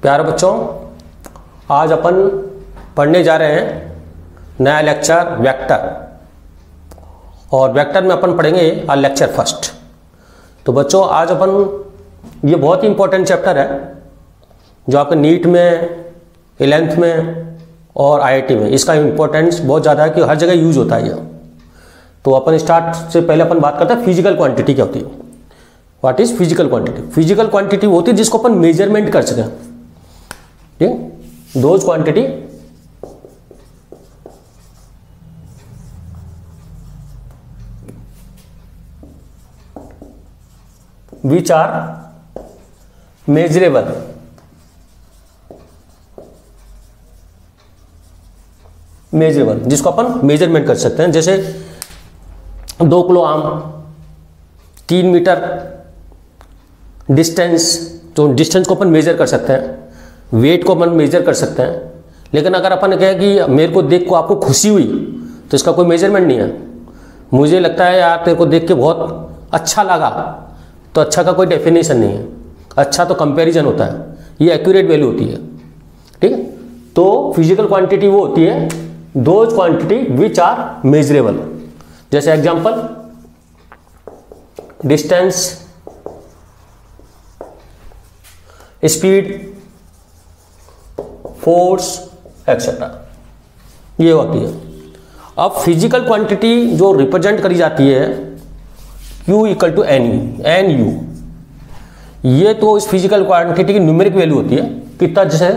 प्यारे बच्चों, आज अपन पढ़ने जा रहे हैं नया लेक्चर वेक्टर। और वेक्टर में अपन पढ़ेंगे लेक्चर फर्स्ट। तो बच्चों, आज अपन ये बहुत ही इंपॉर्टेंट चैप्टर है जो आपके नीट में, 11th में और IIT में इसका इंपॉर्टेंस बहुत ज़्यादा है कि हर जगह यूज होता है ये। तो अपन स्टार्ट से पहले अपन बात करते हैं फिजिकल क्वांटिटी क्या होती है। What is physical quantity? Physical quantity वो होती है जिसको अपन मेजरमेंट कर सकें। ठीक, those quantity which are measurable, जिसको अपन मेजरमेंट कर सकते हैं। जैसे 2 किलो आम, 3 मीटर डिस्टेंस, तो डिस्टेंस को अपन मेजर कर सकते हैं, वेट को अपन मेजर कर सकते हैं। लेकिन अगर अपन कहें कि मेरे को देख को आपको खुशी हुई, तो इसका कोई मेजरमेंट नहीं है। मुझे लगता है यार तेरे को देख के बहुत अच्छा लगा, तो अच्छा का कोई डेफिनेशन नहीं है। अच्छा तो कंपैरिजन होता है, ये एक्यूरेट वैल्यू होती है। ठीक है, तो फिजिकल क्वांटिटी वो होती है those quantity which are measurable. जैसे example, distance, speed, force etcetera, ये होती है। अब फिजिकल क्वांटिटी जो रिप्रेजेंट करी जाती है Q equal to n u, ये तो इस फिजिकल क्वांटिटी की न्यूमेरिक वैल्यू होती है। कितना? जैसे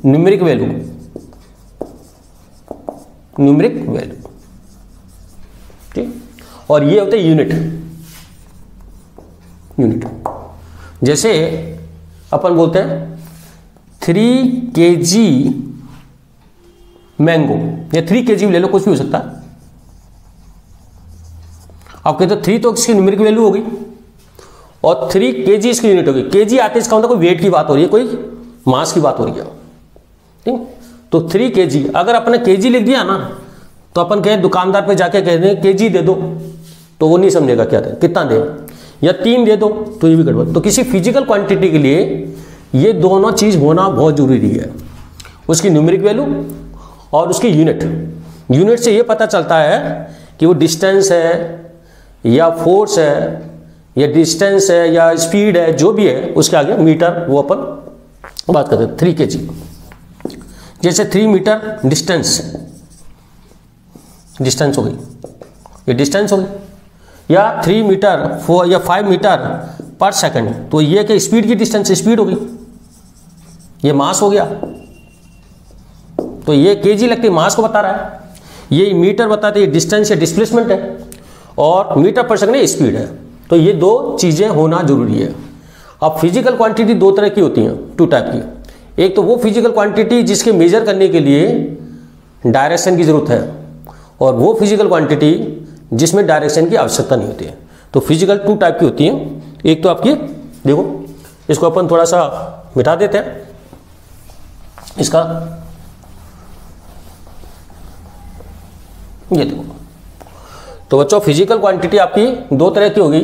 न्यूमेरिक वैल्यू, ठीक। और ये होते हैं यूनिट। जैसे अपन बोलते हैं 3 kg मैंगो, या 3 kg ले लो, कुछ भी हो सकता है। आप कहते हो 3 तो इसकी न्यूमेरिक वैल्यू होगी और 3 kg इसकी यूनिट होगी। kg आते इसका मतलब कोई वेट की बात हो रही है, कोई मास की बात हो रही है। ठीक, तो 3 kg अगर अपने kg लिख दिया ना, तो अपन कहें दुकानदार पे जाके कह दें kg दे दो, तो वो नहीं समझेगा क्या दे, कितना दे, या 3 दे दो, तो ये भी गड़बड़। तो किसी फिजिकल क्वांटिटी के लिए ये दोनों चीज होना बहुत जरूरी है, उसकी न्यूमेरिक वैल्यू और उसकी यूनिट से ये पता चलता है कि वो डिस्टेंस है या फोर्स है या डिस्टेंस है या स्पीड है, जो भी है उसके आगे मीटर वो अपन बात करते हैं। 3 kg, जैसे 3 मीटर डिस्टेंस हो गई, ये डिस्टेंस हो गई, या 3 मीटर या 5 मीटर पर सेकंड, तो ये कि स्पीड की डिस्टेंस स्पीड हो गई, ये मास हो गया। तो ये kg लगती है, मास को बता रहा है, ये मीटर बताते हैं, ये डिस्टेंस या डिस्प्लेसमेंट है, और मीटर पर सेकंड स्पीड है। तो ये 2 चीजें होना जरूरी है। अब फिजिकल क्वांटिटी 2 तरह की होती हैं, 2 टाइप की। एक तो वो फिजिकल क्वांटिटी जिसके मेजर करने के लिए डायरेक्शन की जरूरत है, और वो फिजिकल क्वांटिटी जिसमें डायरेक्शन की आवश्यकता नहीं होती है। तो फिजिकल 2 टाइप की होती हैं। एक तो आपकी, देखो इसको अपन थोड़ा सा मिटा देते हैं, इसका ये देखो। तो बच्चों, फिजिकल क्वांटिटी आपकी 2 तरह की होगी।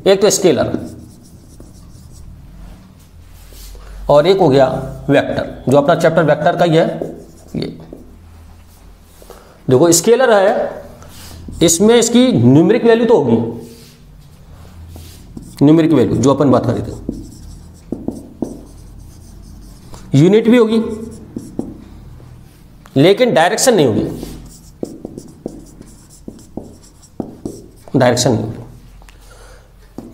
एक तो स्केलर और एक हो गया वेक्टर, जो अपना चैप्टर वेक्टर का ही है। ये देखो, स्केलर है, इसमें इसकी न्यूमेरिक वैल्यू तो होगी, न्यूमेरिक वैल्यू जो अपन बात कर रहे थे, यूनिट भी होगी, लेकिन डायरेक्शन नहीं होगी,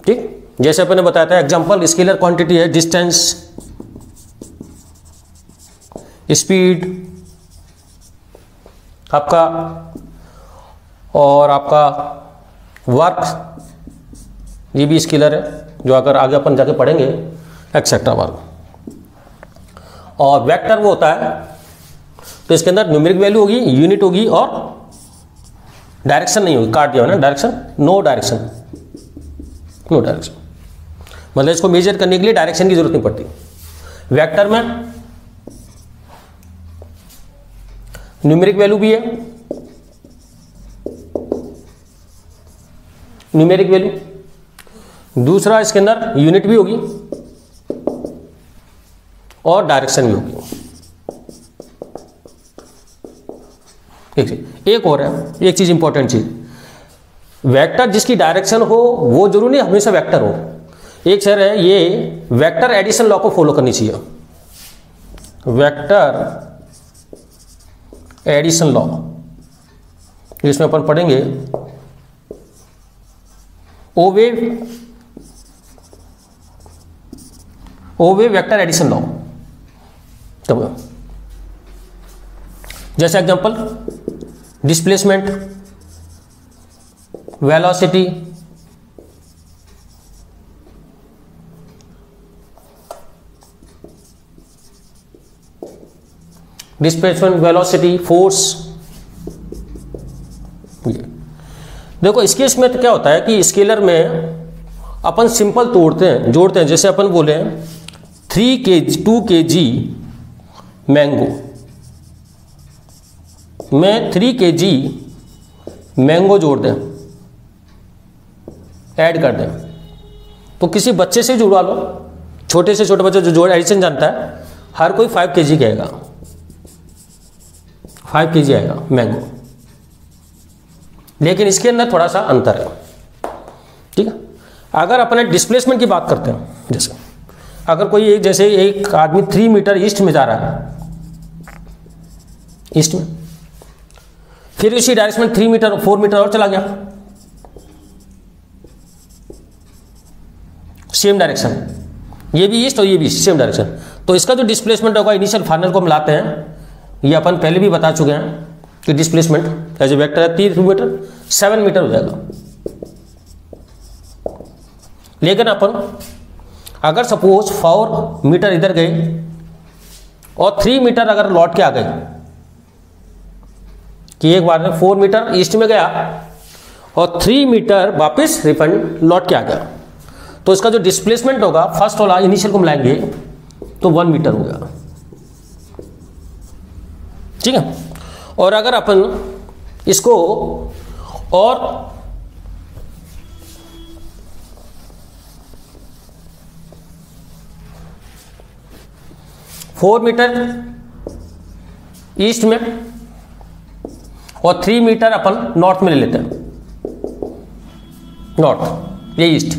ठीक। जैसे अपन ने बताया था एग्जांपल, स्केलर क्वांटिटी है डिस्टेंस, स्पीड आपका, और आपका वर्क, ये भी स्केलर है, जो अगर आगे अपन जाके पढ़ेंगे एक्सेट्रा वर्क। और वेक्टर वो होता है, तो इसके अंदर न्यूमेरिक वैल्यू होगी, यूनिट होगी, और डायरेक्शन नहीं होगी। काट दिया ना डायरेक्शन, नो डायरेक्शन, मतलब इसको मेजर करने के लिए डायरेक्शन की जरूरत नहीं पड़ती। वेक्टर में न्यूमेरिक वैल्यू भी है न्यूमेरिक वैल्यू, दूसरा इसके अंदर यूनिट भी होगी और डायरेक्शन भी होगी। एक और है, एक चीज इंपॉर्टेंट चीज, वेक्टर जिसकी डायरेक्शन हो वो जरूरी नहीं हमेशा वेक्टर हो। एक शहर है ये वेक्टर एडिशन लॉ को फॉलो करनी चाहिए, वेक्टर एडिशन लॉ, इसमें अपन पढ़ेंगे ओवे वेक्टर एडिशन लॉ। तब जैसे एग्जांपल डिस्प्लेसमेंट, वेलोसिटी, फोर्स। देखो इसके इसमें तो क्या होता है कि स्केलर में अपन सिंपल जोड़ते हैं। जैसे अपन बोले 2 kg मैंगो में 3 kg मैंगो जोड़ दें, ऐड कर दें, तो किसी बच्चे से जुड़वा लो, छोटे से छोटे बच्चे जो जोड़ एडिशन जानता है, हर कोई 5 kg कहेगा, 5 kg आएगा मैंगो। लेकिन इसके अंदर थोड़ा सा अंतर है, ठीक है। अगर अपने डिस्प्लेसमेंट की बात करते हैं, जैसे अगर कोई जैसे एक आदमी 3 मीटर ईस्ट में जा रहा है, ईस्ट में, फिर इसी डायरेक्शन में 3 मीटर 4 मीटर और चला गया, सेम डायरेक्शन, ये भी ईस्ट और ये भी सेम डायरेक्शन, तो इसका जो डिस्प्लेसमेंट होगा इनिशियल फाइनल को मिलाते हैं, ये अपन पहले भी बता चुके हैं कि डिस्प्लेसमेंट एज ए वेक्टर है 3 मीटर 7 मीटर हो जाएगा। लेकिन अपन अगर सपोज 4 मीटर इधर गए और 3 मीटर अगर लौट के आ गए, कि एक बार में 4 मीटर ईस्ट में गया और 3 मीटर वापस रिफंड लौट के आ गया, तो इसका जो डिस्प्लेसमेंट होगा फर्स्ट वाला इनिशियल को मिलाएंगे तो 1 मीटर हो गया, ठीक है। और अगर अपन इसको और फोर मीटर ईस्ट में और 3 मीटर अपन नॉर्थ में ले लेते हैं, नॉर्थ ये ईस्ट,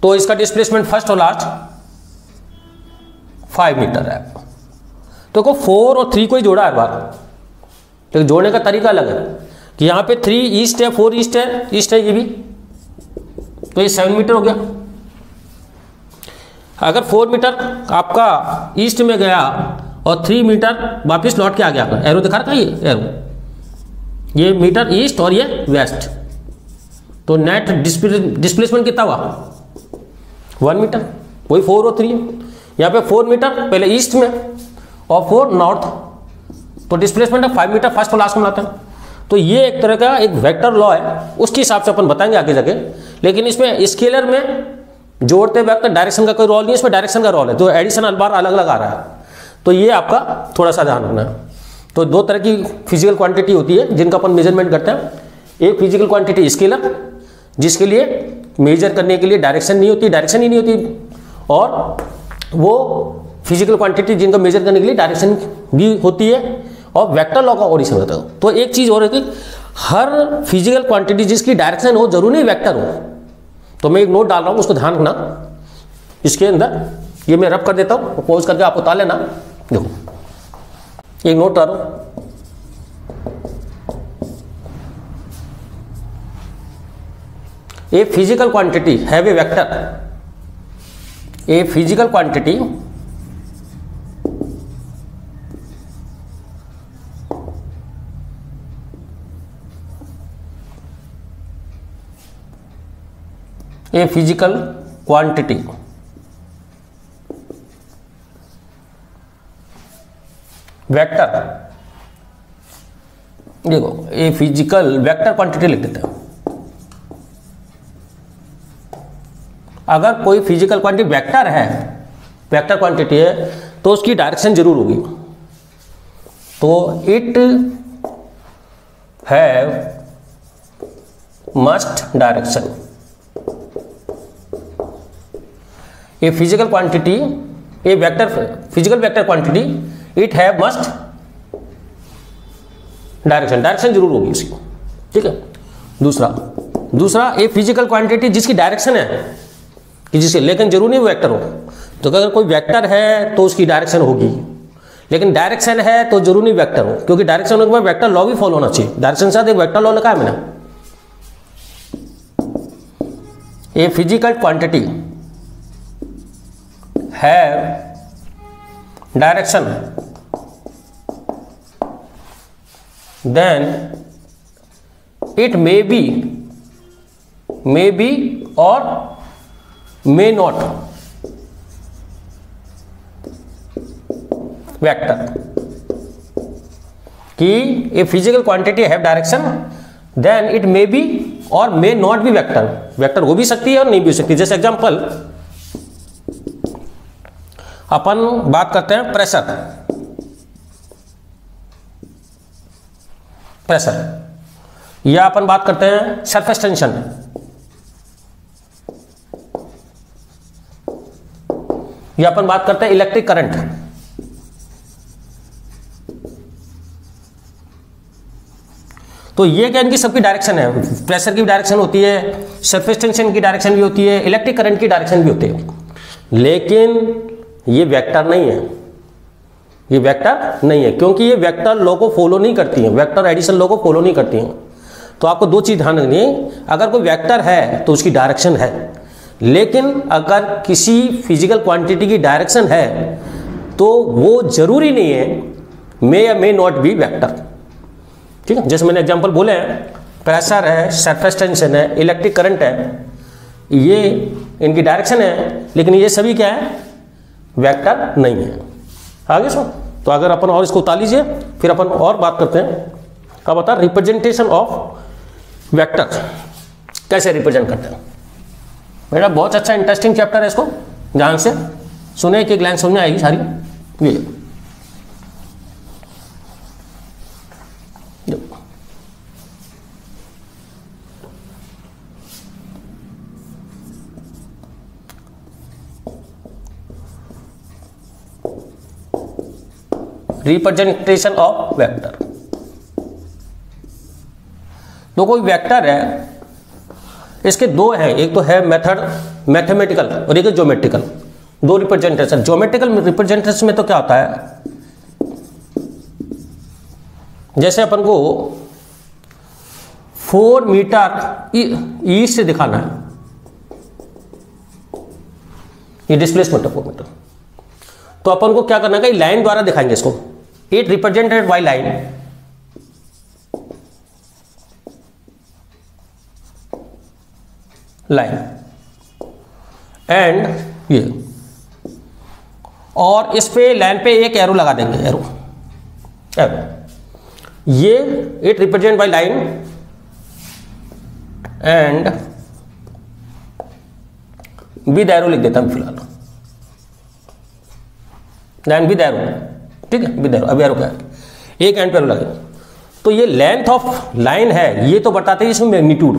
तो इसका डिस्प्लेसमेंट फर्स्ट और लास्ट 5 मीटर है। तो को 4 और 3 को ही जोड़ा है बार, लेकिन जोड़ने का तरीका अलग है कि यहाँ पे 3 ईस्ट है, 4 ईस्ट है ये भी, तो ये 7 मीटर हो गया। अगर 4 मीटर आपका ईस्ट में गया और 3 मीटर वापस लौट के आ गया, एरो दिखा रखा है ये एरो, ये मीटर ईस्ट और ये वेस्ट, तो नेट डिस्प्लेसमेंट कितना हुआ 1 मीटर, वही 4 और 3 है। यहाँ पे 4 मीटर पहले ईस्ट में और 4 नॉर्थ, तो डिस्प्लेसमेंट है 5 मीटर फर्स्ट और लास्ट में लाते हैं। तो ये एक तरह का एक वेक्टर लॉ है, उसके हिसाब से अपन बताएंगे आगे जाके। लेकिन इसमें स्केलर में जोड़ते वक्त डायरेक्शन का कोई रोल नहीं है, इसमें डायरेक्शन का रोल है, तो एडिशन बार अलग अलग आ रहा है, तो ये आपका थोड़ा सा ध्यान रखना है। तो 2 तरह की फिजिकल क्वांटिटी होती है जिनका अपन मेजरमेंट करते हैं। एक फिजिकल क्वांटिटी स्केलर, जिसके लिए मेजर करने के लिए डायरेक्शन नहीं होती, डायरेक्शन ही नहीं होती, और वो फिजिकल क्वांटिटी जिनका मेजर करने के लिए डायरेक्शन भी होती है और वेक्टर लॉ का ऑरिजिन होता है। तो एक चीज और है कि हर फिजिकल क्वांटिटी जिसकी डायरेक्शन हो जरूरी नहीं वेक्टर हो। तो मैं एक नोट डाल रहा हूं, उसको ध्यान रखना। इसके अंदर ये मैं रब कर देता हूं, पॉज करके आप उतार लेना। देखो एक नोट डालो, ए physical quantity have a vector, A physical quantity a physical quantity vector, देखो ए फिजिकल वेक्टर क्वांटिटी लिख देते हैं। अगर कोई फिजिकल क्वांटिटी वेक्टर है, वेक्टर क्वांटिटी है, तो उसकी डायरेक्शन जरूर होगी। तो it have must direction. A physical quantity, A vector, physical vector quantity, it have must direction, direction जरूर होगी उसकी, ठीक है। दूसरा ए फिजिकल क्वांटिटी जिसकी डायरेक्शन है कि जिसके, लेकिन जरूर नहीं वो वेक्टर हो। तो अगर कोई वेक्टर है तो उसकी डायरेक्शन होगी, लेकिन डायरेक्शन है तो जरूर नहीं वेक्टर हो, क्योंकि डायरेक्शन होने के बाद वेक्टर लॉ भी फॉलो होना चाहिए। डायरेक्शन के साथ एक वेक्टर लॉ लिखा है मैंने। A physical quantity have direction then it may be और मे नॉट वेक्टर, कि a physical quantity have direction then it may be और may not be vector, vector हो भी सकती है और नहीं भी हो सकती। जैसे एग्जांपल अपन बात करते हैं प्रेशर, या अपन बात करते हैं सरफेस टेंशन, या अपन बात करते हैं इलेक्ट्रिक करंट। तो ये क्या, इनकी सबकी डायरेक्शन है। प्रेशर की डायरेक्शन होती है, सरफेस टेंशन की डायरेक्शन भी होती है, इलेक्ट्रिक करंट की डायरेक्शन भी होती है, लेकिन ये वेक्टर नहीं है। ये वेक्टर नहीं है क्योंकि ये वेक्टर लॉ को फॉलो नहीं करती हैं, वेक्टर एडिशन लॉ को फॉलो नहीं करती हैं। तो आपको दो चीज ध्यान रखनी है, अगर कोई वेक्टर है तो उसकी डायरेक्शन है, लेकिन अगर किसी फिजिकल क्वांटिटी की डायरेक्शन है तो वो जरूरी नहीं है मे या मे नॉट बी वेक्टर, ठीक है। जैसे मैंने एग्जांपल बोले हैं, प्रेशर है, सरफेस टेंशन है, इलेक्ट्रिक करंट है, ये इनकी डायरेक्शन है, लेकिन ये सभी क्या है, वेक्टर नहीं है। आगे सुन, तो अगर अपन और इसको उतार लीजिए, फिर अपन और बात करते हैं। क्या बता, रिप्रेजेंटेशन ऑफ वेक्टर कैसे रिप्रेजेंट करते हैं। मेरा बहुत अच्छा इंटरेस्टिंग चैप्टर है, इसको ध्यान से सुने, एक लाइन समझ में आएगी सारी। ये रिप्रेजेंटेशन ऑफ वेक्टर। तो कोई वेक्टर है, इसके दो हैं, एक तो है मेथड मैथमेटिकल और एक है ज्योमेट्रिकल। दो रिप्रेजेंटेशन। ज्योमेट्रिकल रिप्रेजेंटेशन में तो क्या होता है, जैसे अपन को 4 मीटर ईस्ट से दिखाना है, ये डिस्प्लेसमेंट है 4 मीटर, तो अपन को क्या करना है, लाइन द्वारा दिखाएंगे इसको। It represented by line, and ये, और इस पे लाइन पे एक एरो लगा देंगे, एरो ये it represent by line and with arrow लिख देता हूं फिलहाल, लाइन विद एरो, ठीक है, विद एरो। अब एरो क्या है, एक एंड पे एरो लगेगा। तो ये लेंथ ऑफ लाइन है, ये तो बताते हैं इसमें मैग्नीट्यूड,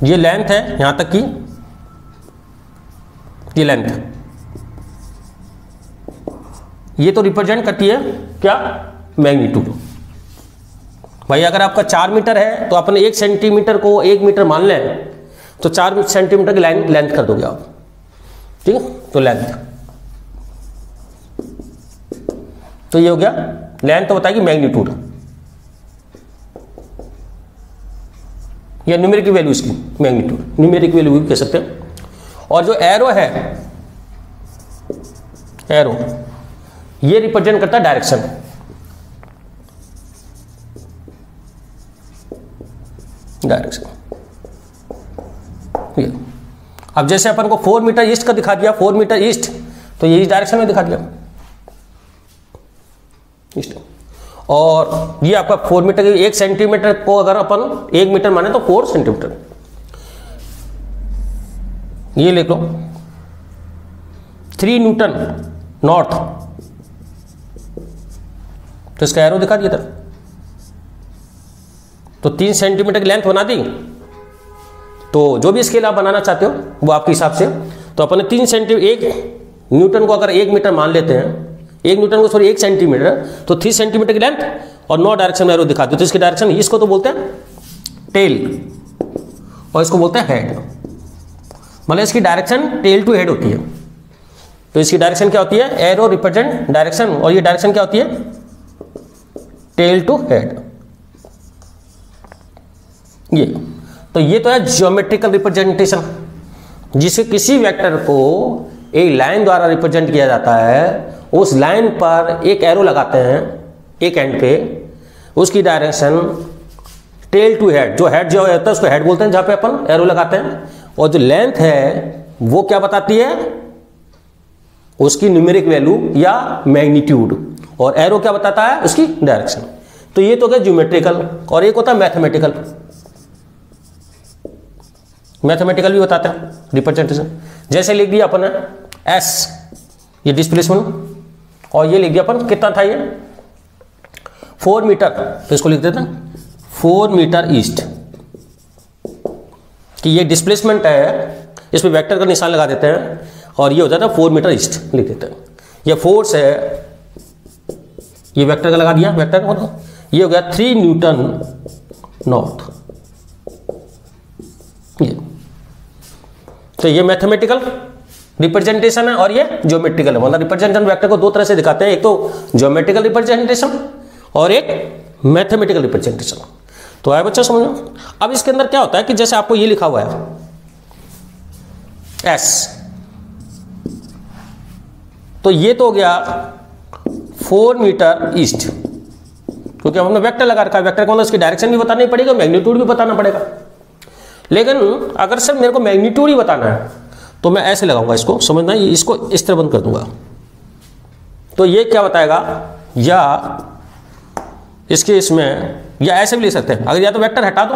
ये लेंथ है यहां तक की, ये लेंथ, ये तो रिप्रेजेंट करती है क्या, मैग्नीट्यूड। भाई अगर आपका 4 मीटर है तो अपन 1 सेंटीमीटर को 1 मीटर मान लें, तो 4 सेंटीमीटर की लाइन लेंथ कर दोगे आप, ठीक है। तो लेंथ, तो ये हो गया लेंथ, तो बताएगी मैग्नीट्यूड, या न्यूमेरिक वैल्यू इसकी, मैग्नीट्यूड न्यूमेरिक वैल्यू भी कह सकते हैं। और जो एरो है, एरो ये रिप्रेजेंट करता है डायरेक्शन, डायरेक्शन ये। अब जैसे अपन को 4 मीटर ईस्ट का दिखा दिया, 4 मीटर ईस्ट, तो ये इस डायरेक्शन में दिखा दिया ईस्ट। और ये आपका 4 मीटर, 1 सेंटीमीटर को अगर अपन 1 मीटर माने तो 4 सेंटीमीटर, ये लिख लो 3 न्यूटन नॉर्थ, तो इसका एरो दिखा दिया था। तो 3 सेंटीमीटर की लेंथ बना दी, तो जो भी स्केल आप बनाना चाहते हो वो आपके हिसाब से। तो अपने 3 सेंटीमीटर, 1 न्यूटन को अगर 1 मीटर मान लेते हैं, 1 न्यूटन को सॉरी 1 सेंटीमीटर, तो 3 सेंटीमीटर की लेंथ और 9 डायरेक्शन में एरो दिखा दो। तो इसकी डायरेक्शन, इसको तो बोलते हैं टेल और इसको बोलते हैं हेड। मतलब इसकी डायरेक्शन टेल टू हेड होती है। तो इसकी डायरेक्शन क्या होती है? एरो रिप्रेजेंट डायरेक्शन, और ये डायरेक्शन क्या होती है? Tail to head. ये तो है ज्योमेट्रिकल रिप्रेजेंटेशन, जिसे किसी वेक्टर को एक लाइन द्वारा रिप्रेजेंट किया जाता है। उस लाइन पर एक एरो लगाते हैं एक एंड पे, उसकी डायरेक्शन टेल टू हेड, जो हेड जो होता है उसको हेड बोलते हैं जहां पे अपन एरो लगाते हैं, और जो लेंथ है वो क्या बताती है? उसकी न्यूमेरिक वैल्यू या मैग्नीट्यूड, और एरो क्या बताता है? उसकी डायरेक्शन। तो ये तो क्या ज्योमेट्रिकल, और एक होता है मैथमेटिकल। मैथमेटिकल भी बताते हैं रिप्रेजेंटेशन। जैसे लिख दिया अपन एस, ये डिस्प्लेसमेंट, और ये लिख दिया अपन कितना था ये 4 मीटर, तो इसको लिख देते हैं 4 मीटर ईस्ट, कि ये डिस्प्लेसमेंट है, इस पे वेक्टर का निशान लगा देते हैं, और ये हो जाता है 4 मीटर ईस्ट लिख देते हैं। ये फोर्स है, ये वेक्टर का लगा दिया, वेक्टर का ये हो गया 3 न्यूटन नॉर्थ। ये तो ये मैथमेटिकल रिप्रेजेंटेशन है और ये ज्योमेट्रिकल है। मतलब रिप्रेजेंटेशन वेक्टर को 2 तरह से दिखाते हैं, एक तो ज्योमेट्रिकल रिप्रेजेंटेशन और एक मैथमेटिकल रिप्रेजेंटेशन। तो आए बच्चा समझ में? अब इसके अंदर क्या होता है कि जैसे आपको ये लिखा हुआ है एस, तो ये तो हो गया 4 मीटर ईस्ट, क्योंकि हमने वेक्टर लगा रखा है। वेक्टर को उसकी डायरेक्शन भी बतानी पड़ेगा, मैग्नीट्यूड भी बताना पड़ेगा। लेकिन अगर सिर्फ मेरे को मैग्नीट्यूड ही बताना है तो मैं ऐसे लगाऊंगा, इसको समझना, इसको इस तरह बंद कर दूंगा। तो ये क्या बताएगा, या इसके इसमें, या ऐसे भी ले सकते हैं, अगर या तो वेक्टर हटा दो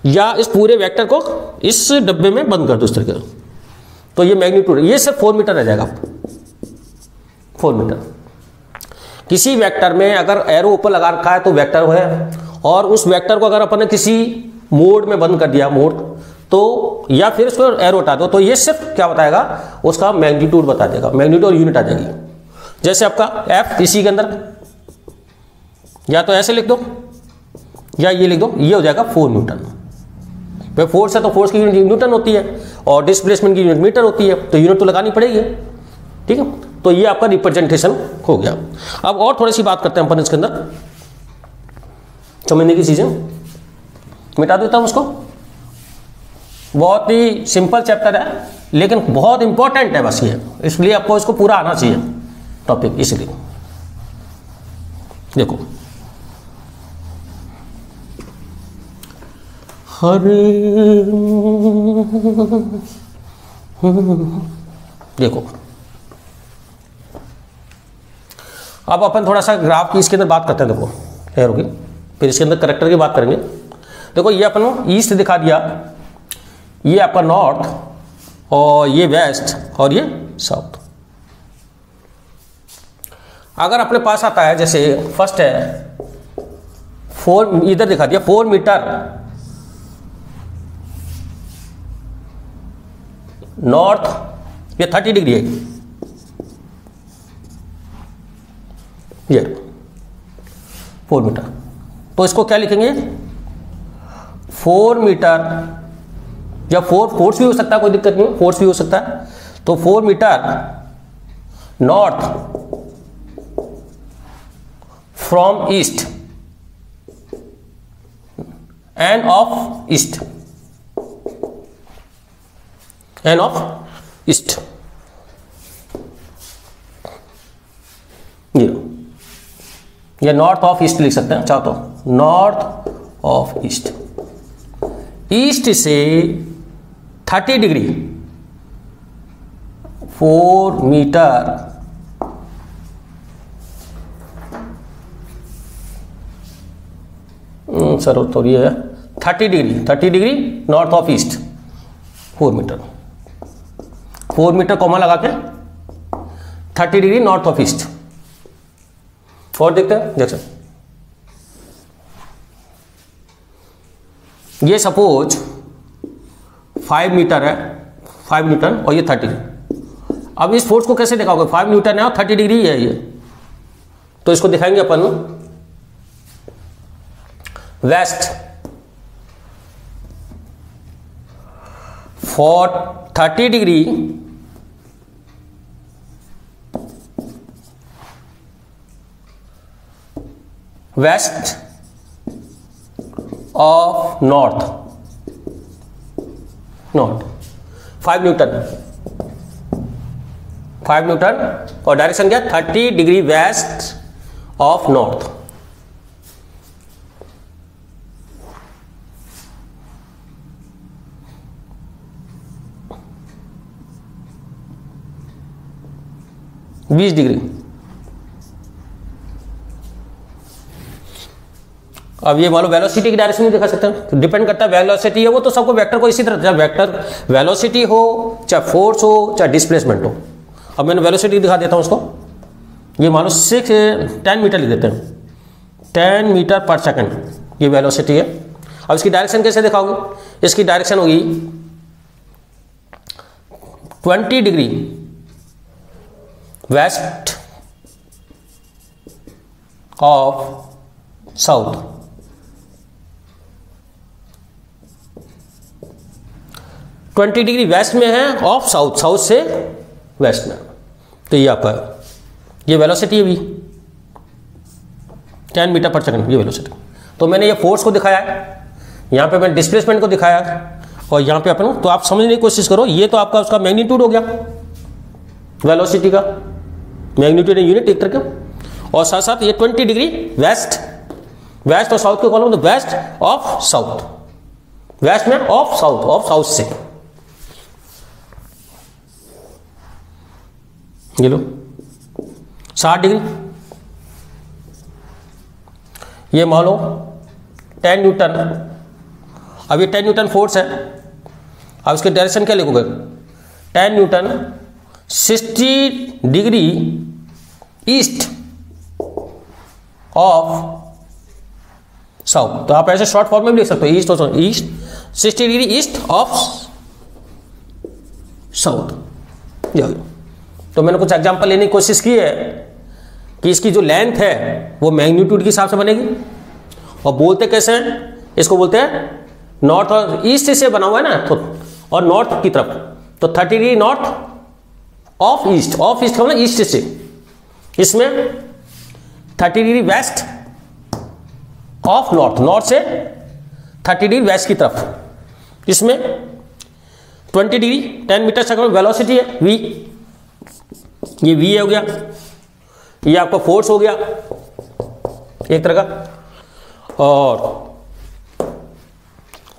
या इस पूरे वेक्टर को इस डब्बे में बंद कर दो इस तरह का। तो ये मैग्नीट्यूड, ये सिर्फ 4 मीटर रह जाएगा, 4 मीटर। किसी वेक्टर में अगर एरो ऊपर लगा रखा है तो वेक्टर है, और उस वेक्टर को अगर अपन ने किसी मोड में बंद कर दिया, मोड, तो या फिर उसको एरो हटा दो, तो ये सिर्फ क्या बताएगा, उसका मैग्नीट्यूड बता देगा, मैग्नीट्यूड और यूनिट आ जाएगी। जैसे आपका एफ इसी के अंदर, या तो ऐसे लिख दो या ये लिख दो, ये हो जाएगा 4 न्यूटन। भाई फोर्स है तो फोर्स की यूनिट न्यूटन होती है, और डिस्प्लेसमेंट की यूनिट मीटर होती है, तो यूनिट तो लगानी पड़ेगी, ठीक है। तो ये आपका रिप्रेजेंटेशन हो गया। अब और थोड़ी सी बात करते हैं अपन इसके अंदर, समझने की चीजें मिटा देता हूं उसको। बहुत ही सिंपल चैप्टर है लेकिन बहुत इंपॉर्टेंट है बस ये, इसलिए आपको इसको पूरा आना चाहिए टॉपिक। इसलिए देखो, देखो अब अपन थोड़ा सा ग्राफ की इसके अंदर बात करते हैं। देखो एरो की, फिर इसके अंदर करेक्टर की बात करेंगे। देखो ये अपन ईस्ट दिखा दिया, ये आपका नॉर्थ, और ये वेस्ट, और ये साउथ। अगर अपने पास आता है, जैसे फर्स्ट है 4, इधर दिखा दिया 4 मीटर नॉर्थ, ये 30 डिग्री है, ये 4 मीटर। तो इसको क्या लिखेंगे, 4 मीटर, या फोर्स भी हो सकता है, कोई दिक्कत नहीं, फोर्स भी हो सकता है। तो 4 metre north from east end of east, end of east, ये नॉर्थ ऑफ ईस्ट लिख सकते हैं चाहो तो, नॉर्थ ऑफ ईस्ट। ईस्ट से 30 डिग्री 4 मीटर सर तो ये है 30 degree north of east, 4 metre, 4 metre comma लगा के 30 डिग्री नॉर्थ ऑफ ईस्ट। और देखते हैं, जैसे ये सपोज 5 मीटर है, 5 न्यूटन, और ये 30। अब इस फोर्स को कैसे दिखाओगे? 5 न्यूटन है और 30 डिग्री है ये, तो इसको दिखाएंगे अपन west for 30 degree west of north 5 newton, 5 newton, और डायरेक्शन क्या? 30 डिग्री वेस्ट ऑफ नॉर्थ। बीस डिग्री। अब ये मान लो वेलोसिटी की डायरेक्शन नहीं दिखा सकते हैं, डिपेंड करता है वेलोसिटी है वो तो सबको वेक्टर को इसी तरह, चाहे वेक्टर वेलोसिटी हो, चाहे फोर्स हो, चाहे डिस्प्लेसमेंट हो। अब मैंने वेलोसिटी दिखा देता हूँ उसको। ये मान लो 10 मीटर लिख देते हैं, 10 मीटर पर सेकंड ये वेलोसिटी है। अब इसकी डायरेक्शन कैसे दिखाओगे? इसकी डायरेक्शन होगी 20 degree west of south. 20 degree west में है ऑफ साउथ, साउथ से वेस्ट में। तो ये आपका ये वेलोसिटी है भी 10 मीटर पर सेकंड ये वेलोसिटी। तो मैंने ये फोर्स को दिखाया है, यहाँ पे मैंने डिस्प्लेसमेंट को दिखाया है, और यहाँ पे अपन, तो आप समझने की कोशिश करो। ये तो आपका उसका मैग्नीट्यूड हो गया, वेलोसिटी का मैग्नीट्यूड यूनिट एक तरह का, और साथ साथ ये 20 डिग्री वेस्ट, वेस्ट और साउथ के कॉलम, तो वेस्ट ऑफ साउथ, वेस्ट में ऑफ साउथ से। ये लो 60 डिग्री। ये मान लो 10 न्यूटन, अब ये 10 न्यूटन फोर्स है। अब इसके डायरेक्शन क्या लिखोगे? 10 Newton 60 degree east of south. तो आप ऐसे शॉर्ट फॉर्म में भी लिख सकते हो, ईस्ट और east, 60 degree east of south. तो मैंने कुछ एग्जांपल लेने की कोशिश की है कि इसकी जो लेंथ है वो मैग्नीट्यूड के हिसाब से बनेगी। और बोलते कैसे हैं? इसको बोलते हैं नॉर्थ और ईस्ट से बना हुआ है ना, तो और नॉर्थ की तरफ, तो 30 degree north of east, of east का ईस्ट से, इसमें 30 degree west of north, north से 30 डिग्री वेस्ट की तरफ, इसमें 20 डिग्री 10 मीटर सेकंड वेलोसिटी है v, ये v हो गया, ये आपका फोर्स हो गया एक तरह का, और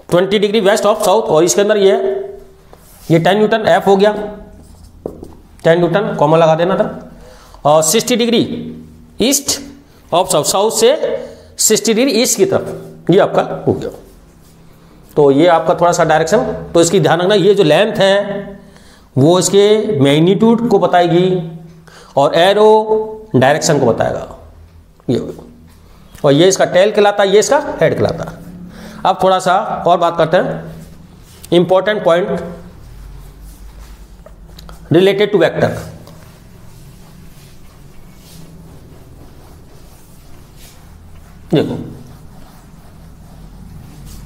20 डिग्री वेस्ट ऑफ साउथ, और इसके अंदर ये 10 न्यूटन f हो गया, 10 न्यूटन कॉमन लगा देना था, और 60 degree east of south, south से 60 डिग्री ईस्ट की तरफ, ये आपका हो गया। तो ये आपका थोड़ा सा डायरेक्शन, तो इसकी ध्यान रखना, ये जो लेंथ है वो इसके मैग्नीट्यूड को बताएगी और एरो डायरेक्शन को बताएगा, ये, और ये इसका टेल कहलाता है, ये इसका हेड कहलाता है। अब थोड़ा सा और बात करते हैं important point related to vector. देखो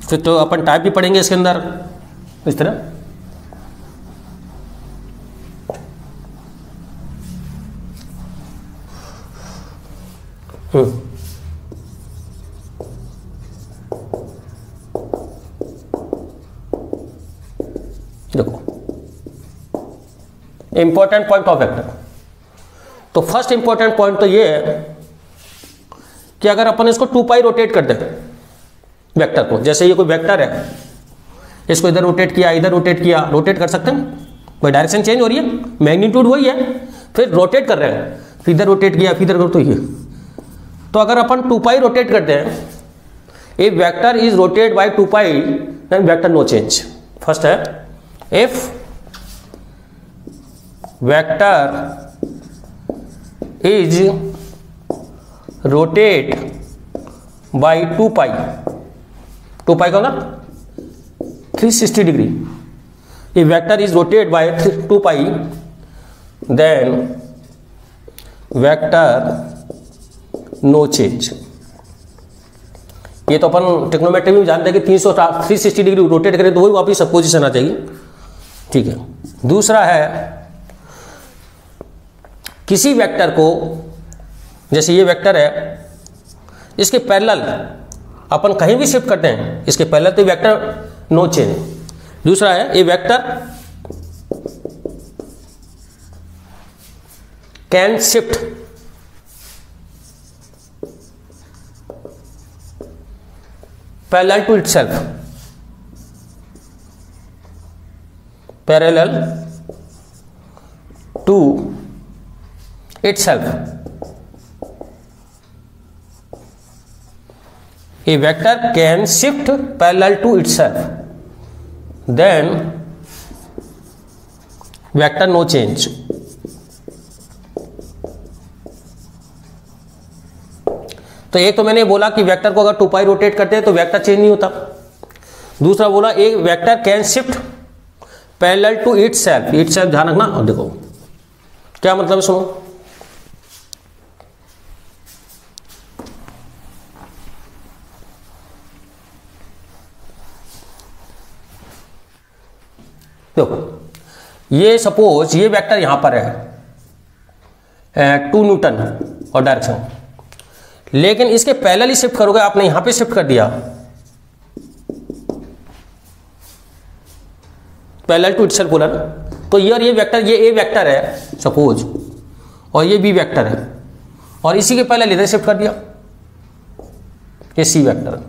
फिर तो अपन टाइप भी पढ़ेंगे इसके अंदर इस तरह। देखो इंपॉर्टेंट पॉइंट ऑफ वेक्टर, तो फर्स्ट इंपॉर्टेंट पॉइंट तो ये है कि अगर अपन इसको 2 पाई रोटेट कर दें वेक्टर को, जैसे ये कोई वेक्टर है, इसको इधर रोटेट किया, इधर रोटेट किया, रोटेट कर सकते हैं, कोई डायरेक्शन चेंज हो रही है, मैग्नीट्यूड वही है, फिर रोटेट कर रहे हैं, फिर इधर रोटेट किया, फिर इधर, तो ये, तो अगर अपन 2 पाई रोटेट करते हैं, if vector is rotate by 2 pi then vector no change. First है if vector is rotate by 2 pi, 2 pi का ना 360 degree, if vector is rotated by 2 pi then vector no change। ये तो अपन ट्रिग्नोमेट्री में जानते हैं कि 360 डिग्री रोटेट करें तो वही वापस सब पोजिशन आ जाएगी, ठीक है। दूसरा है किसी वेक्टर को, जैसे ये वेक्टर है, इसके पैरेलल अपन कहीं भी शिफ्ट करते हैं, इसके पैरेलल तो वेक्टर नो चेंज। दूसरा है ये vector can shift parallel to itself, parallel to itself. A vector can shift parallel to itself, then vector no change। तो एक तो मैंने बोला कि वेक्टर को अगर 2 पाई रोटेट करते हैं तो वेक्टर चेंज नहीं होता। दूसरा बोला एक vector can shift parallel to itself. Itself ध्यान रखना। और देखो क्या मतलब है, सुनो। देखो ये सपोज ये वेक्टर यहां पर है 2 न्यूटन और डायरेक्शन, लेकिन इसके पैरेलल ही शिफ्ट करोगे, आपने यहां पे शिफ्ट कर दिया पैरेलल टू इटसेल्फ बोला ना, तो ये और ये वेक्टर, ये ए वेक्टर है सपोज और ये बी वेक्टर है और इसी के पैरेलल इधर शिफ्ट कर दिया ये सी वेक्टर।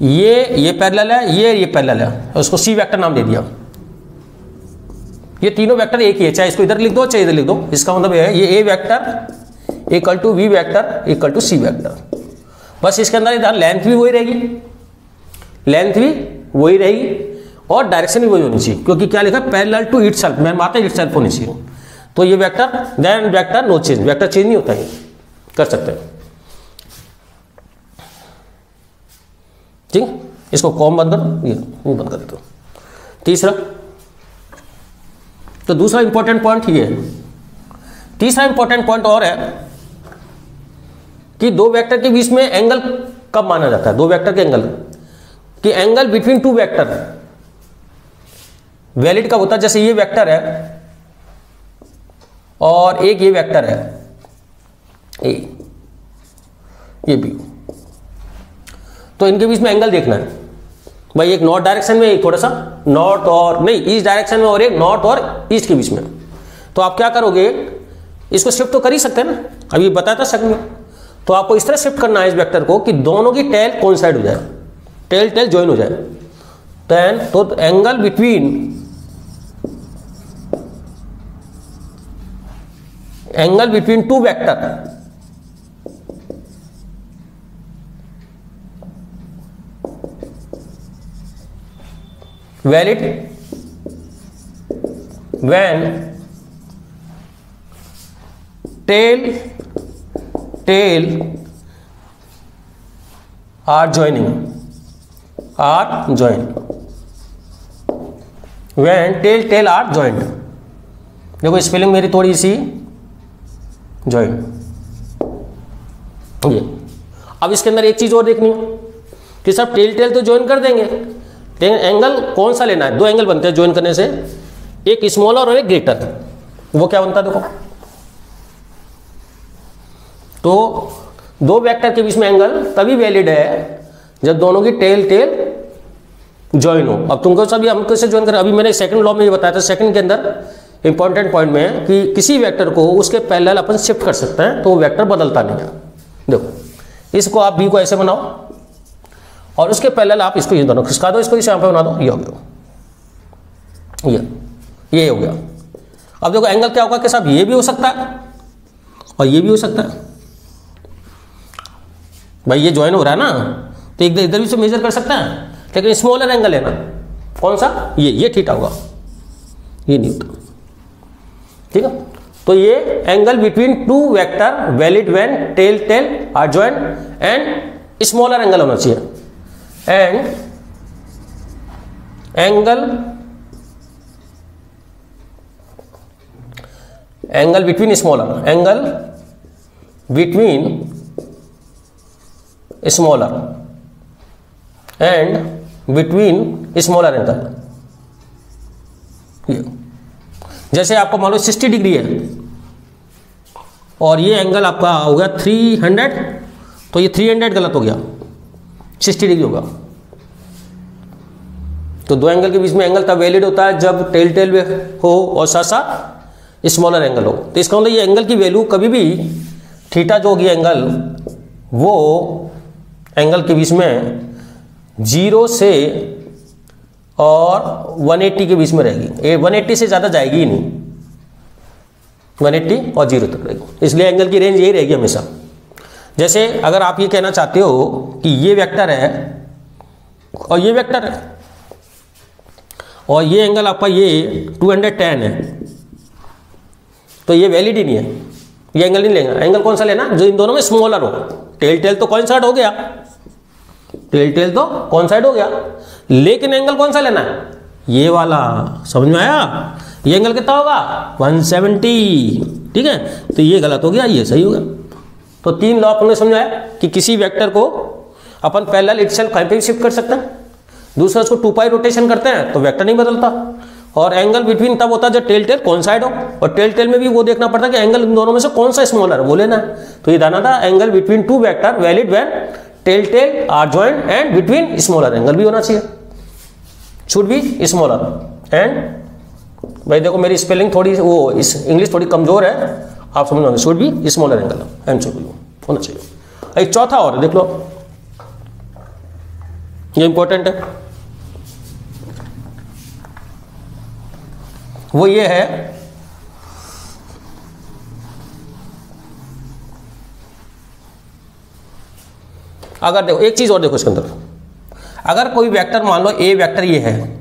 ये पैरेलल है, ये पैरेलल है, उसको सी वेक्टर नाम दे दिया। ये तीनों वेक्टर एक ही है, चाहे इसको इधर लिख दो चाहे इधर लिख दो। इसका मतलब है ये a vector equal to b vector equal to c vector. बस इसके अंदर इधर लेंथ भी वही रहेगी, लेंथ भी वही रहेगी और डायरेक्शन भी वही होनी चाहिए, क्योंकि क्या लिखा पैरेलल टू इटसेल्फ, मैं माता इटसेल्फ होनी चाहिए। तो ये vector then vector no change, vector change नहीं होता है, कर सकते हैं, ठीक। इसको कॉम बंद करो, ये बंद कर देते हो। तीसरा, तो दूसरा इंपॉर्टेंट पॉइंट ये है। तीसरा इंपॉर्टेंट पॉइंट और है कि दो वेक्टर के बीच में एंगल कब माना जाता है, दो वेक्टर के एंगल कि angle between two vector valid कब होता है। जैसे ये वेक्टर है और एक ये वेक्टर है ए, ये बी, तो इनके बीच में एंगल देखना है भाई। एक नॉर्थ डायरेक्शन में, एक थोड़ा सा नॉर्थ और नहीं ईस्ट डायरेक्शन में, और एक नॉर्थ और ईस्ट के बीच में। तो आप क्या करोगे, इसको शिफ्ट तो कर ही सकते हैं ना, अभी बताया था सेकंड में। तो आपको इस तरह शिफ्ट करना है इस वेक्टर को कि दोनों की टेल कोइंसाइड हो जाए, टेल टेल ज्वाइन हो जाए। देन तो angle between two vector valid when tail are joining, when tail are joined। देखो स्पेलिंग मेरी थोड़ी सी ज्वाइन ये। अब इसके अंदर एक चीज और देखनी है कि सब टेल तो ज्वाइन कर देंगे, लेकिन एंगल कौन सा लेना है। दो एंगल बनते हैं ज्वाइन करने से, एक स्मॉलर और एक ग्रेटर। वो क्या बनता है देखो, तो दो वेक्टर के बीच में एंगल तभी वैलिड है जब दोनों की टेल ज्वाइन हो। अब तुमको सभी हम कैसे ज्वाइन करें, अभी मैंने सेकंड लॉ में ये बताया था, सेकंड के अंदर इंपॉर्टेंट पॉइंट में कि किसी वेक्टर को उसके पैरेलल अपन शिफ्ट कर सकते हैं तो वो वेक्टर बदलता नहीं है। देखो इसको आप बी को ऐसे बनाओ और उसके पैरेलल आप इसको ये दोनों खिसका दो, इसको इस यहाँ पे बना दो, ये हो गया, ये हो गया। अब देखो एंगल क्या होगा कि साहब ये भी हो सकता है और ये भी हो सकता है। भाई ये ज्वाइन हो रहा है ना, तो एक इधर भी से मेजर कर सकता है, लेकिन स्मॉलर एंगल है ना, कौन सा, ये थीटा होगा, ये नहीं होता, ठीक है। तो ये angle between two vector valid when tail are joint and smaller angle होना चाहिए, and angle angle between smaller, angle between smaller and between smaller angle. जैसे आपको मान लो 60 डिग्री है और ये एंगल आपका हो गया 300, तो ये 300 गलत हो गया, 60 डिग्री होगा। तो दो एंगल के बीच में एंगल तब वैलिड होता है जब टेल टेल हो और साथ साथ स्मॉलर एंगल हो। तो इसका मतलब ये एंगल की वैल्यू कभी भी थीटा जो होगी एंगल, वो एंगल के बीच में 0 से और 180 के बीच में रहेगी। 180 से ज़्यादा जाएगी ही नहीं, 180 और 0 तक रहेगी। इसलिए एंगल की रेंज यही रहेगी हमेशा। जैसे अगर आप ये कहना चाहते हो कि ये वेक्टर है और ये वेक्टर है और ये एंगल आपका ये 210 है, तो ये वैलिड ही नहीं है, ये एंगल नहीं लेगा। एंगल कौन सा लेना, जो इन दोनों में स्मॉलर हो। टेल टेल तो कोइंसाइड हो गया, टेल टेल तो कोइंसाइड हो गया, लेकिन एंगल कौन सा लेना है, ये वाला। समझ में आया? ये एंगल कितना होगा 170, ठीक है। तो ये गलत हो गया, ये सही हो गया। तो 3 लॉ आपने समझा है कि किसी वेक्टर को अपन पैरेलल इटसेल्फ कहीं पे भी शिफ्ट कर सकते हैं। दूसरा, उसको 2 पाई रोटेशन करते हैं तो वेक्टर नहीं बदलता। और एंगल बिटवीन तब होता है जब टेल टेल कोइंसाइड हो, और टेल टेल में भी वो देखना पड़ता है कि एंगल इन दोनों में से कौन सा स्मॉलर है, वो लेना है। तो ये दाना था angle between 2 vector valid when tail tail are joint and between smaller angle भी होना चाहिए, शुड बी स्मॉलर। एंड भाई देखो मेरी स्पेलिंग थोड़ी वो इंग्लिश थोड़ी कमजोर है, आप समझ लो, should be smaller angle and should be होना चाहिए। एक चौथा और देख लो, ये इंपॉर्टेंट है, वो ये है अगर देखो एक चीज और देखो इसके अंदर, अगर कोई वेक्टर मान लो ए वेक्टर ये है,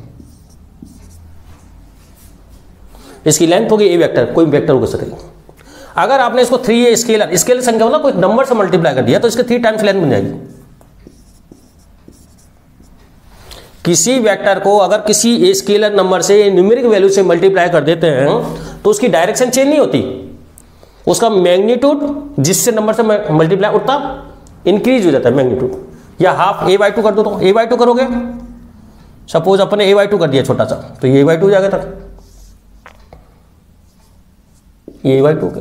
इसकी लेंथ होगी ए वेक्टर, कोई वेक्टर हो सकती है। अगर आपने इसको 3a स्केलर, स्केलर संख्या मतलब कोई नंबर से मल्टीप्लाई कर दिया तो इसके 3 टाइम्स लेंथ बन जाएगी। किसी वेक्टर को अगर किसी स्केलर नंबर से न्यूमेरिक वैल्यू से मल्टीप्लाई कर देते हैं तो उसकी डायरेक्शन चेंज नहीं होती, उसका मैग्नीट्यूड जिससे नंबर से मल्टीप्लाई उतना इंक्रीज हो जाता है मैग्नीट्यूड। या हाफ a/2 कर दो, तो a/2 करोगे, सपोज अपने a/2 कर दिया छोटा सा, तो ये a/2 हो जाएगा तक, ये a/2 के।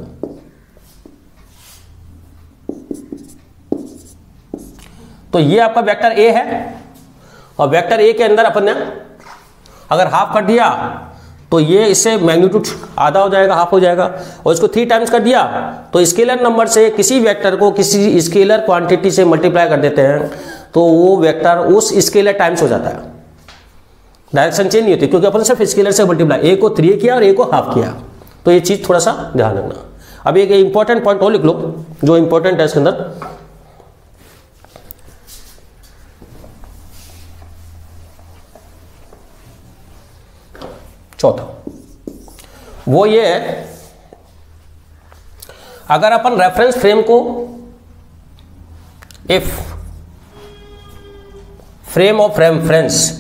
तो ये आपका वेक्टर a है और वेक्टर a के अंदर अपन ने अगर हाफ कर दिया तो ये इससे मैग्नीट्यूड आधा हो जाएगा, हाफ हो जाएगा। और इसको 3 टाइम्स कर दिया तो स्केलर नंबर से किसी वेक्टर को किसी स्केलर क्वांटिटी से मल्टीप्लाई कर देते हैं तो वो वेक्टर उस स्केलर टाइम्स हो जाता है, डायरेक्शन चेंज नहीं होती, क्योंकि अपन सिर्फ स्केलर से मल्टीप्लाई, a को 3 किया और a को हाफ किया। तो ये चीज थोड़ा सा ध्यान रखना। अब एक इंपॉर्टेंट पॉइंट और लिख लो जो इंपॉर्टेंट है इसके अंदर, चौथा, वो ये है अगर अपन रेफरेंस फ्रेम को if frame of reference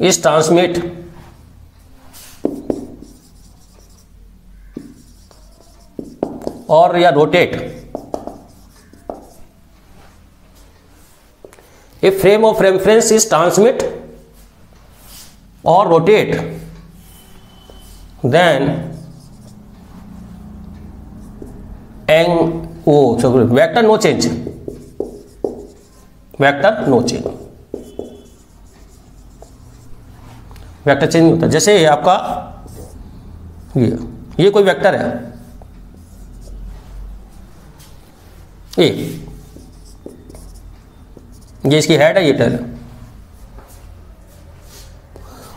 is transmit or या rotate, if frame of reference is transmit or rotate then vector no change, vector no change, vector change नहीं होता। जैसे आपका ये कोई वेक्टर है ए, ये इसकी हेड है, ये टेल है,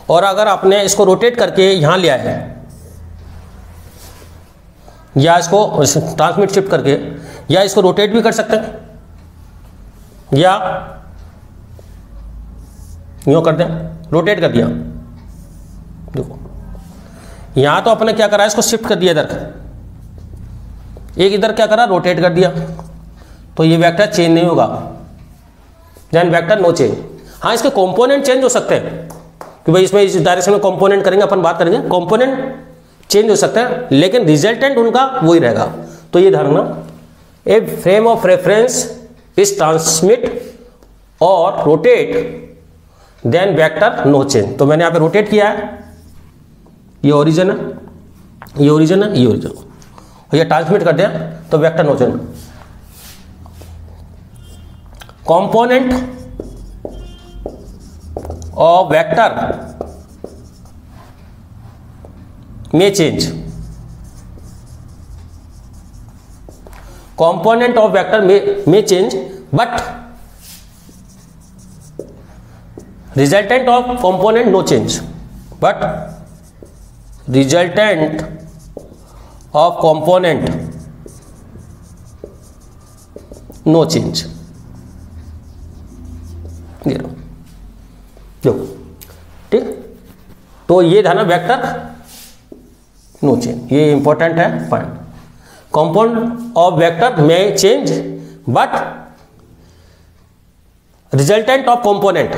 और अगर आपने इसको रोटेट करके यहां लिया है या इसको ट्रांसमिट शिफ्ट करके, या इसको रोटेट भी कर सकते हैं या यूं कर दें, रोटेट कर दिया। देखो यहां तो अपने क्या करा, इसको शिफ्ट कर दिया इधर, एक इधर क्या करा, रोटेट कर दिया, तो ये वेक्टर चेंज नहीं होगा, देन वेक्टर नो चेंज। हाँ, इसके कंपोनेंट चेंज हो सकते हैं कि भाई इसमें इस डायरेक्शन में कंपोनेंट करेंगे, अपन बात करेंगे, कंपोनेंट चेंज हो सकते हैं, लेकिन रिजल्टेंट उनका वही रहेगा। तो ये ध्यान रखना, a frame of reference is transmit और rotate then vector no change. तो मैंने यहाँ पे रोटेट किया है, ये ओरिजिन है, ये ओरिजिन है, ये ओरिजिन, और ये ट्रांसमिट कर दिया तो vector no change. Component of vector may change, component of vector may change, but resultant of component no change, but resultant of component no change। ठीक, तो ये था ना वेक्टर नो चेंज, ये इंपॉर्टेंट है पॉइंट। कंपाउंड ऑफ वेक्टर में change but resultant of component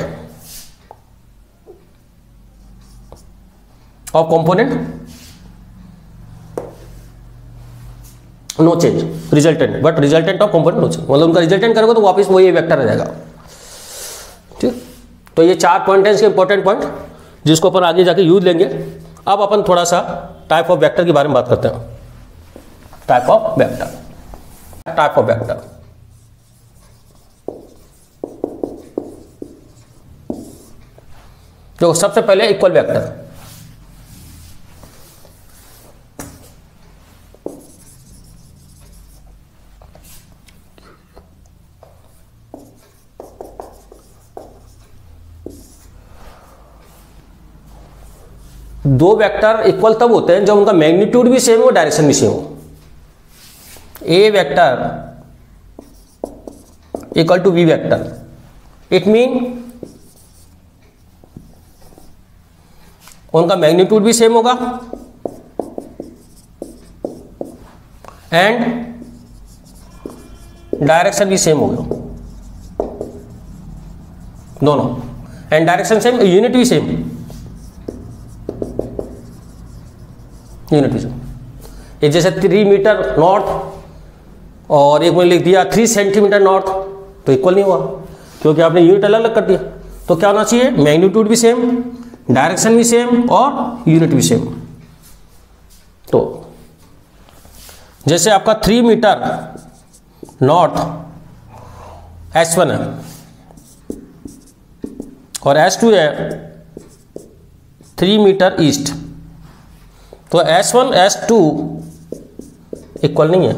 no change, resultant but resultant of component no change, मतलब उनका रिजल्टेंट करोगे तो वापस वही वेक्टर आ जाएगा। ठीक, तो ये 4 पॉइंट हैं इसके इंपॉर्टेंट पॉइंट, जिसको अपन आगे जाके यूज लेंगे। अब अपन थोड़ा सा टाइप ऑफ वेक्टर के बारे में बात करते हैं। Type of vector, type of vector, तो सबसे पहले इक्वल वेक्टर। दो वेक्टर इक्वल तब होते हैं जब उनका मैग्नीट्यूड भी सेम हो, डायरेक्शन भी सेम हो। A vector equal to b vector, it mean उनका मैग्नीट्यूड भी सेम होगा एंड डायरेक्शन भी सेम होगा, दोनों, एंड डायरेक्शन सेम, यूनिट भी सेम, यूनिट भी सेम। ये जैसे 3 मीटर नॉर्थ और एक मैंने लिख दिया 3 सेंटीमीटर नॉर्थ, तो इक्वल नहीं हुआ क्योंकि आपने यूनिट अलग अलग कर दिया। तो क्या होना चाहिए, मैग्नीट्यूड भी सेम, डायरेक्शन भी सेम और यूनिट भी सेम। तो जैसे आपका 3 मीटर नॉर्थ S1 है और S2 है 3 मीटर ईस्ट, तो S1 S2 इक्वल नहीं है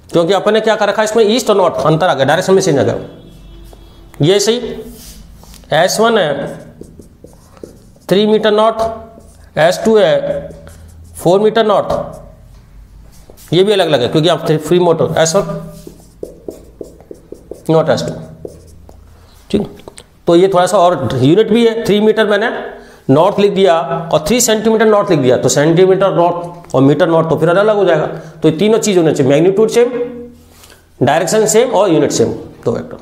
क्योंकि अपन ने क्या कर रखा है इसमें, ईस्ट और नॉर्थ अंतर आ गया, डायरेक्शन में चेंज आ गया। ये सही, S1 है 3 मीटर नॉर्थ, S2 है 4 मीटर नॉर्थ, ये भी अलग अलग है क्योंकि आप free motor S1 not S2। ठीक, तो ये थोड़ा सा और यूनिट भी है, 3 मीटर मैंने नॉर्थ लिख दिया और 3 सेंटीमीटर नॉर्थ लिख दिया, तो सेंटीमीटर नॉर्थ और मीटर नॉर्थ तो फिर अलग हो जाएगा। तो ये तीनों चीज होनी चाहिए, मैग्नीट्यूड सेम, डायरेक्शन सेम और यूनिट सेम, दो वेक्टर,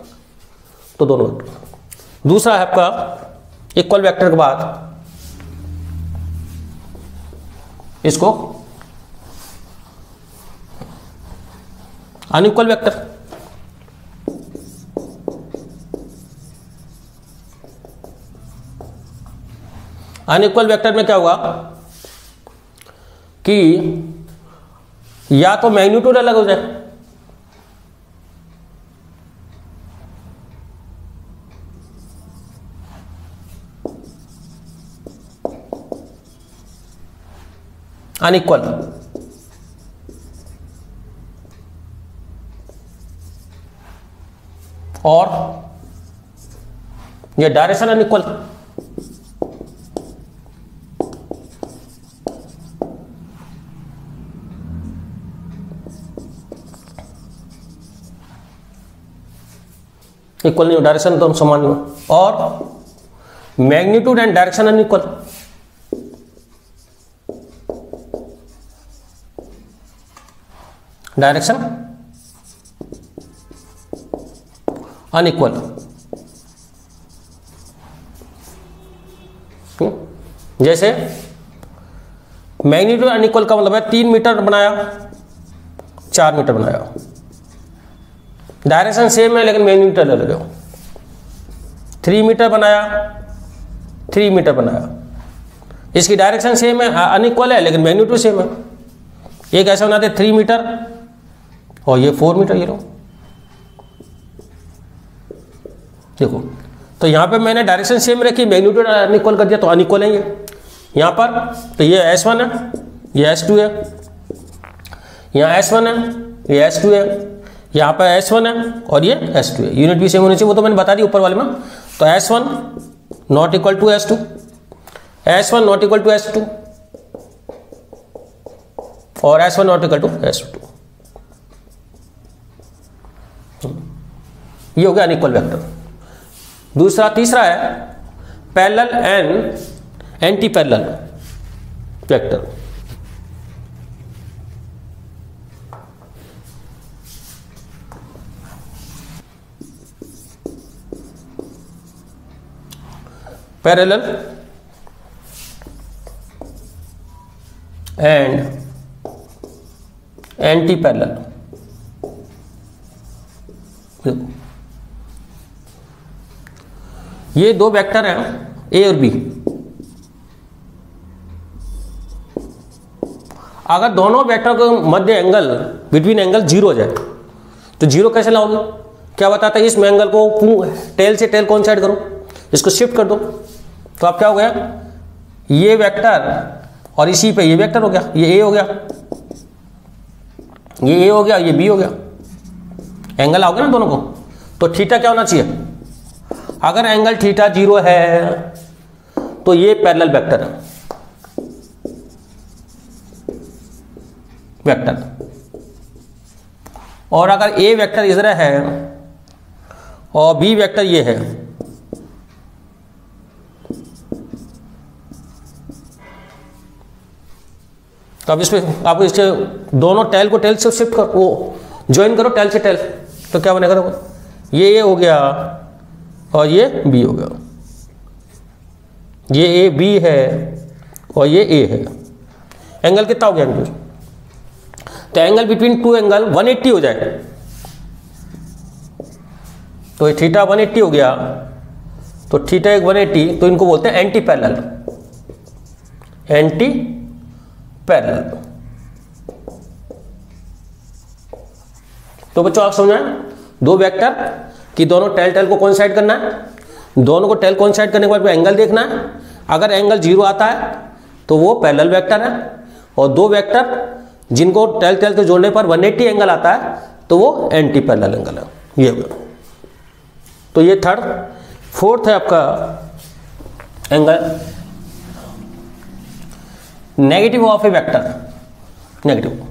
तो दोनों वेक्टर। दूसरा है आपका इक्वल वेक्टर के बाद इसको अनइक्वल वेक्टर। अनइक्वल वेक्टर में क्या होगा कि या तो मैग्नीट्यूड अलग हो जाए, अनइक्वल, और ये डायरेक्शन अनइक्वल। इक्वल नहीं हो, डायरेक्शन तो समान नहीं हो, और magnitude and direction unequal. Direction unequal. जैसे मैग्नीट्यूड अनइक्वल का मतलब है 3 मीटर बनाया 4 मीटर बनाया, डायरेक्शन सेम है लेकिन मैग्नीट्यूड अलग है। 3 मीटर बनाया 3 मीटर बनाया, इसकी डायरेक्शन सेम है, अनइक्वल है लेकिन मैग्नीट्यूड सेम है। एक ऐसा बनाते 3 मीटर और ये 4 मीटर, ये लो देखो। तो यहाँ पे मैंने डायरेक्शन सेम रखी, मैग्नीट्यूड अनइक्वल कर दिया तो अनइक्वल है ये। यहाँ पर तो ये S1 है, ये S2 है, यहाँ S1 है, ये S2 है, यहाँ पर S1 है और ये S2 है। यूनिट भी सेम होनी चाहिए, वो तो मैंने बता दी ऊपर वाले में। तो S1 not equal to S2, S1 not equal to S2 और S1 not equal to S2। ये हो गया अनइक्वल वेक्टर। दूसरा तीसरा है parallel and anti parallel vector. Parallel and anti parallel. ये दो वेक्टर हैं ए और बी। अगर दोनों वेक्टर के मध्य एंगल बिटवीन एंगल 0 हो जाए तो 0 कैसे लाओगे? क्या बताता है, इसमें एंगल को टेल से टेल कोइंसाइड करो, इसको शिफ्ट कर दो, तो अब क्या हो गया, ये वेक्टर और इसी पे ये वेक्टर हो गया, ये ए हो गया, ये ए हो गया, ये बी हो गया। एंगल आओगे ना दोनों को, तो थीटा क्या होना चाहिए? अगर एंगल थीटा 0 है तो ये पैरेलल वेक्टर है, वेक्टर। और अगर ए वेक्टर इधर है और बी वेक्टर ये है, तो अब इसमें आप इसके दोनों टेल को टेल से शिफ्ट करो, वो ज्वाइन करो टेल से टेल, तो क्या बनेगा? देखो ये ए हो गया और ये बी हो गया, ये ए बी है और ये ए है। एंगल कितना हो गया इनके? तो एंगल बिटवीन टू एंगल 180 हो जाए, तो ये थीटा 180 हो गया, तो थीटा एक 180, तो इनको बोलते हैं एंटी पैरेलल, एंटी पैरेलल। तो बच्चों आप समझाएं, दो वेक्टर कि दोनों टेल टेल को कोइंसाइड करना है, दोनों को टेल कोइंसाइड करने के बाद एंगल देखना है। अगर एंगल 0 आता है तो वो पैरेलल वेक्टर है, और दो वेक्टर जिनको टेल टेल के जोड़ने पर 180 एंगल आता है तो वो एंटी पैरेलल एंगल है। ये तो ये थर्ड। फोर्थ है आपका angle negative of A vector, negative.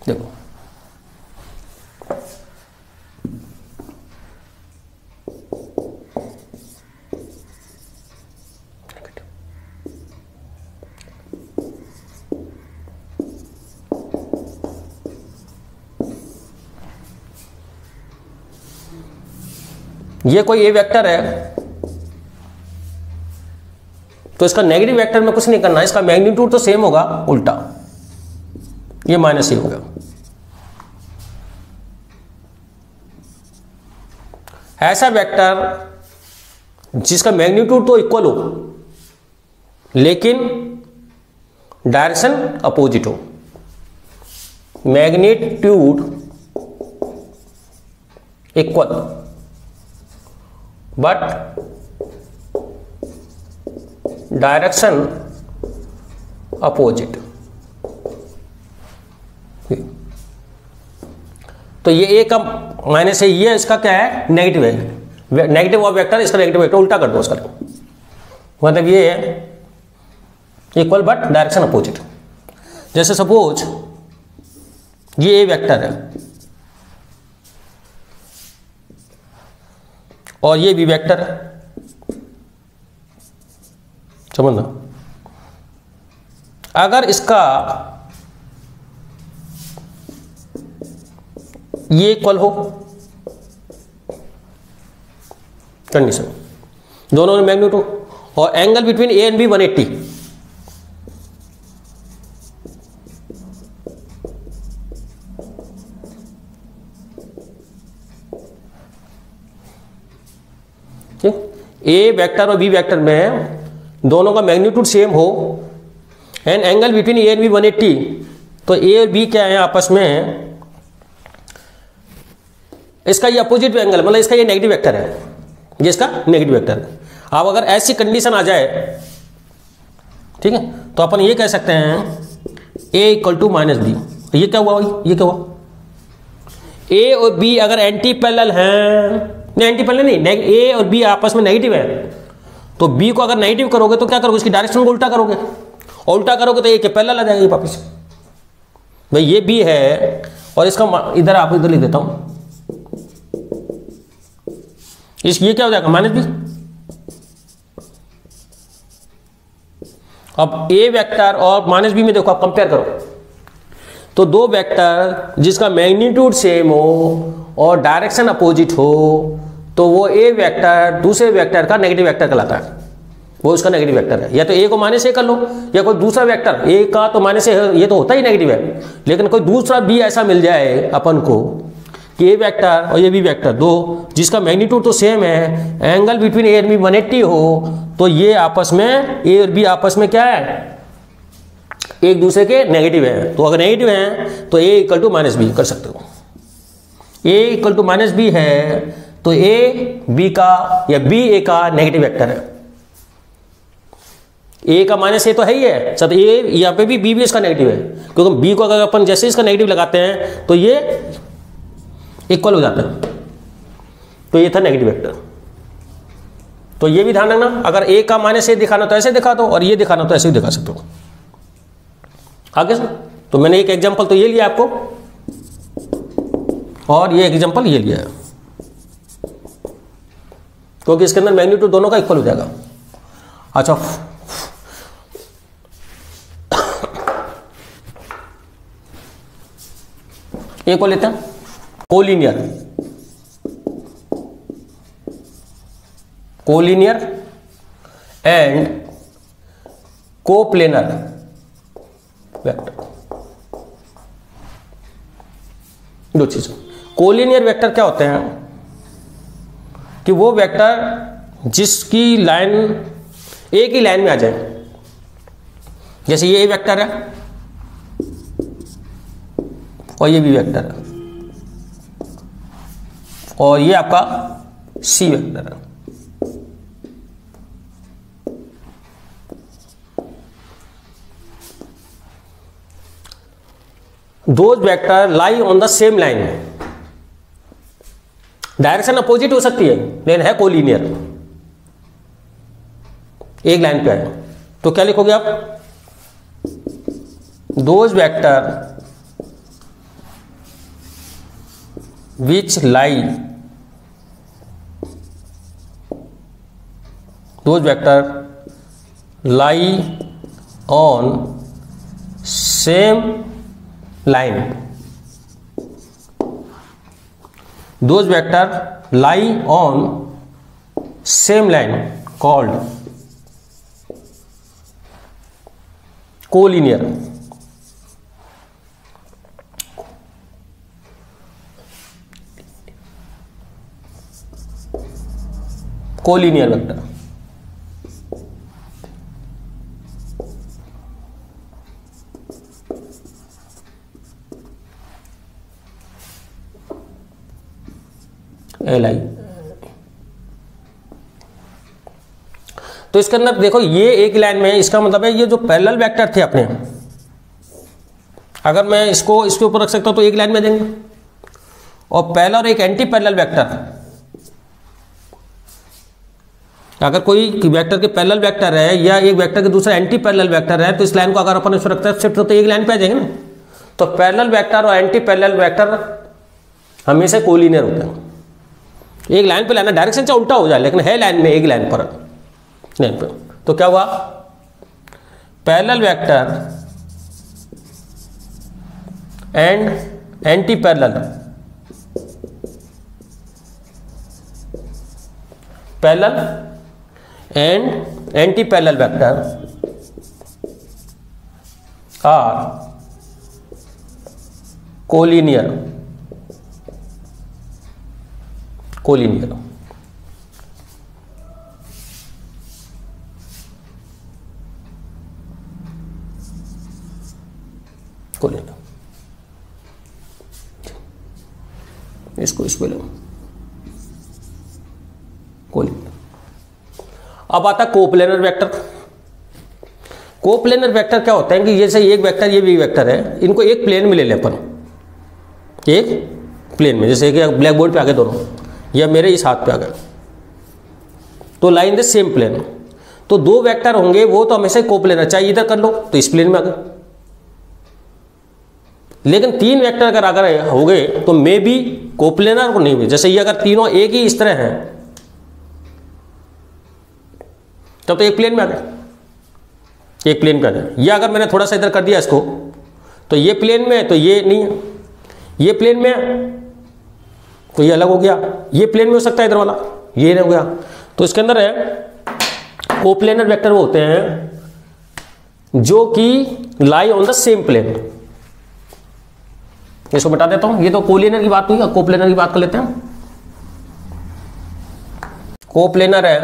देखो ये कोई ए वेक्टर है, तो इसका नेगेटिव वेक्टर में कुछ नहीं करना है, इसका मैग्नीट्यूड तो सेम होगा, उल्टा ये माइनस ए हो गया। ऐसा वेक्टर जिसका मैग्नीट्यूड तो इक्वल हो लेकिन डायरेक्शन अपोजिट हो, magnitude equal but direction opposite. तो ये ए का माइनस है, ये इसका क्या है, नेगेटिव है, नेगेटिव ऑफ वेक्टर, इसका नेगेटिव वेक्टर उल्टा कर दो उसका, मतलब ये है इक्वल बट डायरेक्शन अपोजिट। जैसे सपोज ये ए वेक्टर है और ये बी वेक्टर है, समझना। अगर इसका ये इक्वल हो, कंडीशन दोनों में मैग्नीट्यूड, और angle between A and B 180, A vector और बी वेक्टर में दोनों का मैग्नीट्यूड सेम हो and angle between A and B 180, तो ए और बी क्या है आपस में, इसका ये अपोजिट एंगल, मतलब इसका ये नेगेटिव वेक्टर है, ये इसका नेगेटिव वेक्टर है। अब अगर ऐसी कंडीशन आ जाए, ठीक है, तो अपन ये कह सकते हैं ए इक्वल टू माइनस बी। ये क्या हुआ भाई, ये क्या हुआ, ए और बी अगर एंटी पैरेलल हैं, नहीं एंटी पैरेलल नहीं, ए और बी आपस में नेगेटिव है, तो बी को अगर नेगेटिव करोगे तो क्या करोगे, इसकी डायरेक्शन को उल्टा करोगे, और उल्टा करोगे तो ए के पैरेलल आ जाएगा ये वापस। भाई ये बी है और इसका इधर आप इधर लिख देता हूं, इस ये क्या हो जाएगा माइनस बी। अब ए वेक्टर और माइनस बी में देखो आप कंपेयर करो, तो दो वेक्टर जिसका मैग्नीट्यूड सेम हो और डायरेक्शन अपोजिट हो, तो वो ए वेक्टर दूसरे वेक्टर का नेगेटिव वेक्टर कहलाता है, वो उसका नेगेटिव वेक्टर है। या तो ए को माइनस ए कर लो, या कोई दूसरा वेक्टर ए का तो माइनस ए, ये तो होता ही नेगेटिव है, लेकिन कोई दूसरा बी ऐसा मिल जाए अपन को कि ए वेक्टर और ये बी वेक्टर दो जिसका मैग्नीट्यूड तो सेम है, angle between A and B 180 हो, तो ये आपस में ए और बी आपस में क्या है, एक दूसरे के नेगेटिव है। तो अगर नेगेटिव है तो ए इक्वल टू माइनस बी कर सकते हो, ए इक्वल टू माइनस बी है तो ए बी का या बी ए का नेगेटिव वेक्टर है। ए का माइनस ए तो है ही है, तो ए यहाँ पे भी इसका नेगेटिव है, क्योंकि बी को अगर अपन जैसे इसका नेगेटिव लगाते हैं तो ये इक्वल हो जाता है, तो ये था नेगेटिव वेक्टर। तो ये भी ध्यान रखना, अगर ए का माइनस ए दिखाना तो ऐसे दिखा दो, और ये दिखाना तो ऐसे भी दिखा सकते हो। आगे से तो मैंने एक एग्जांपल तो ये लिया आपको, और ये एग्जांपल ये लिया है, क्योंकि इसके अंदर मैग्नीट्यूड दोनों का इक्वल हो जाएगा। अच्छा, एक को लेते हैं कोलिनियर एंड कोप्लेनर वेक्टर। दो चीजें, कोलिनियर वेक्टर क्या होते हैं कि वो वेक्टर जिसकी लाइन एक ही लाइन में आ जाए, जैसे ये वेक्टर है और ये भी वेक्टर है, और ये आपका सी वेक्टर है। Those vector lie on the same line, direction opposite हो सकती है लेकिन है कोलिनियर, एक लाइन पे है। तो क्या लिखोगे आप, those vector which lie, those vector lie on same line, those vector lie on same line called collinear। Collinear vector, L I. तो इसके अंदर देखो ये एक लाइन में, इसका मतलब है ये जो पैरेलल वेक्टर थे अपने, अगर मैं इसको इसके ऊपर रख सकता हूं तो एक लाइन में देंगे, और पहला और एक एंटी पैरेलल वेक्टर, अगर कोई वेक्टर के पैरेलल वेक्टर है या एक वेक्टर के दूसरा एंटी पैरेलल वेक्टर है, तो इस लाइन को अगर अपन इसमें रखते हैं शिफ्ट तो एक लाइन पे आ जाएंगे ना। तो पैरेलल वेक्टर और एंटी पैरेलल वेक्टर हमेशा कोलिनियर होते हैं। एक लाइन पे लाना, डायरेक्शन चाहे उल्टा हो जाए लेकिन है लाइन में, एक लाइन पे। तो क्या हुआ, parallel vector and anti parallel parallel and anti parallel vector are collinear collinear collinear इसको इसको लो कोलिनियर। अब आता कोप्लेनर वेक्टर। कोप्लेनर वेक्टर क्या होता है कि जैसे एक वेक्टर ये भी वेक्टर है, इनको एक प्लेन में ले लें अपन, एक प्लेन में, जैसे कि ब्लैक बोर्ड पे आ गए दोनों या मेरे इस हाथ पे आ गए, तो लाइन द सेम प्लेन। तो दो वेक्टर होंगे वो तो हमेशा कोप्लेनर, चाहे इधर कर लो तो इस प्लेन में आ गए। लेकिन तीन वेक्टर अगर हो गए तो मे भी कोप्लेनर को नहीं हुए। जैसे ये अगर तीनों एक ही इस तरह हैं तब तो एक प्लेन में आ गए, एक प्लेन में आ गए। या अगर मैंने थोड़ा सा इधर कर दिया इसको तो ये प्लेन में है तो ये नहीं है, ये प्लेन में है तो ये अलग हो गया, ये प्लेन में हो सकता है इधर वाला, ये नहीं हो गया। तो इसके अंदर है कोप्लेनर वेक्टर वो होते हैं जो कि lie on the same plane. इसको बता देता हूं, ये तो कोलिनियर की बात हुई, कोप्लेनर की बात कर लेते हैं। कोप्लेनर है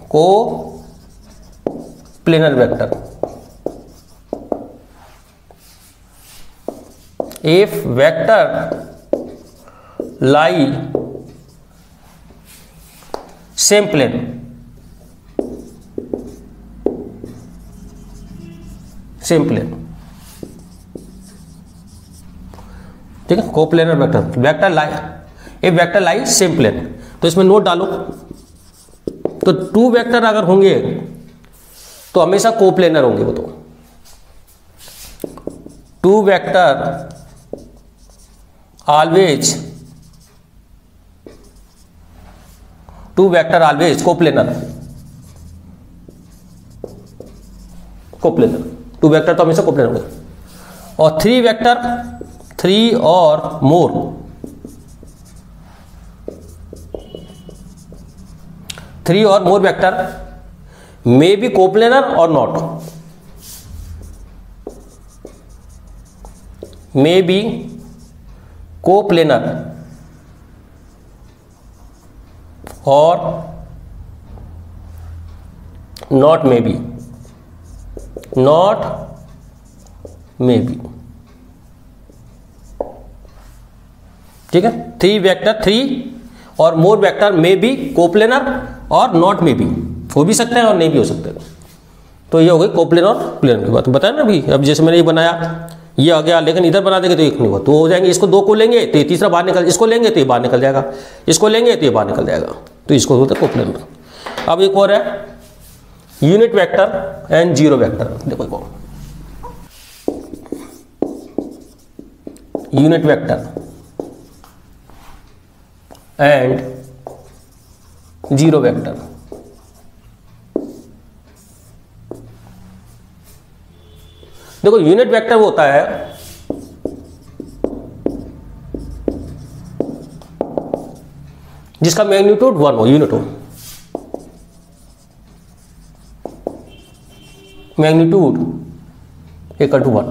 coplanar vector if vector lie same plane, same plane, ठीक है। Coplanar vector, vector lie, a vector lie same plane. तो इसमें नोट डालो, तो टू वेक्टर अगर होंगे तो हमेशा कोप्लेनर होंगे वो। तो two vector always coplanar, coplanar two vector तो हमेशा कोप्लेनर होंगे। और थ्री वेक्टर, थ्री और मोर, थ्री और मोर वेक्टर मे बी कोप्लेनर और नॉट, मे बी कोप्लेनर और not may be, not may be, ठीक है। थ्री वेक्टर, थ्री और मोर वेक्टर मे बी कोप्लेनर और नॉट मे बी, हो भी सकते हैं और नहीं भी हो सकते। तो ये हो गई कोप्लेनर और प्लेनर की बात, बताया ना अभी। अब जैसे मैंने ये बनाया, ये आ गया, लेकिन इधर बना देंगे तो एक नहीं हुआ, तो हो जाएंगे। इसको दो को लेंगे तो ये तीसरा बाहर निकल, इसको लेंगे तो ये बाहर निकल जाएगा, इसको लेंगे तो ये बाहर निकल जाएगा, तो इसको बोलते हैं कोप्लेनर। अब एक और है unit vector and zero vector. देखो unit vector and zero vector. देखो यूनिट वेक्टर वो होता है जिसका मैग्नीट्यूड 1 हो, यूनिट हो, मैग्नीट्यूड इक्वल टू 1,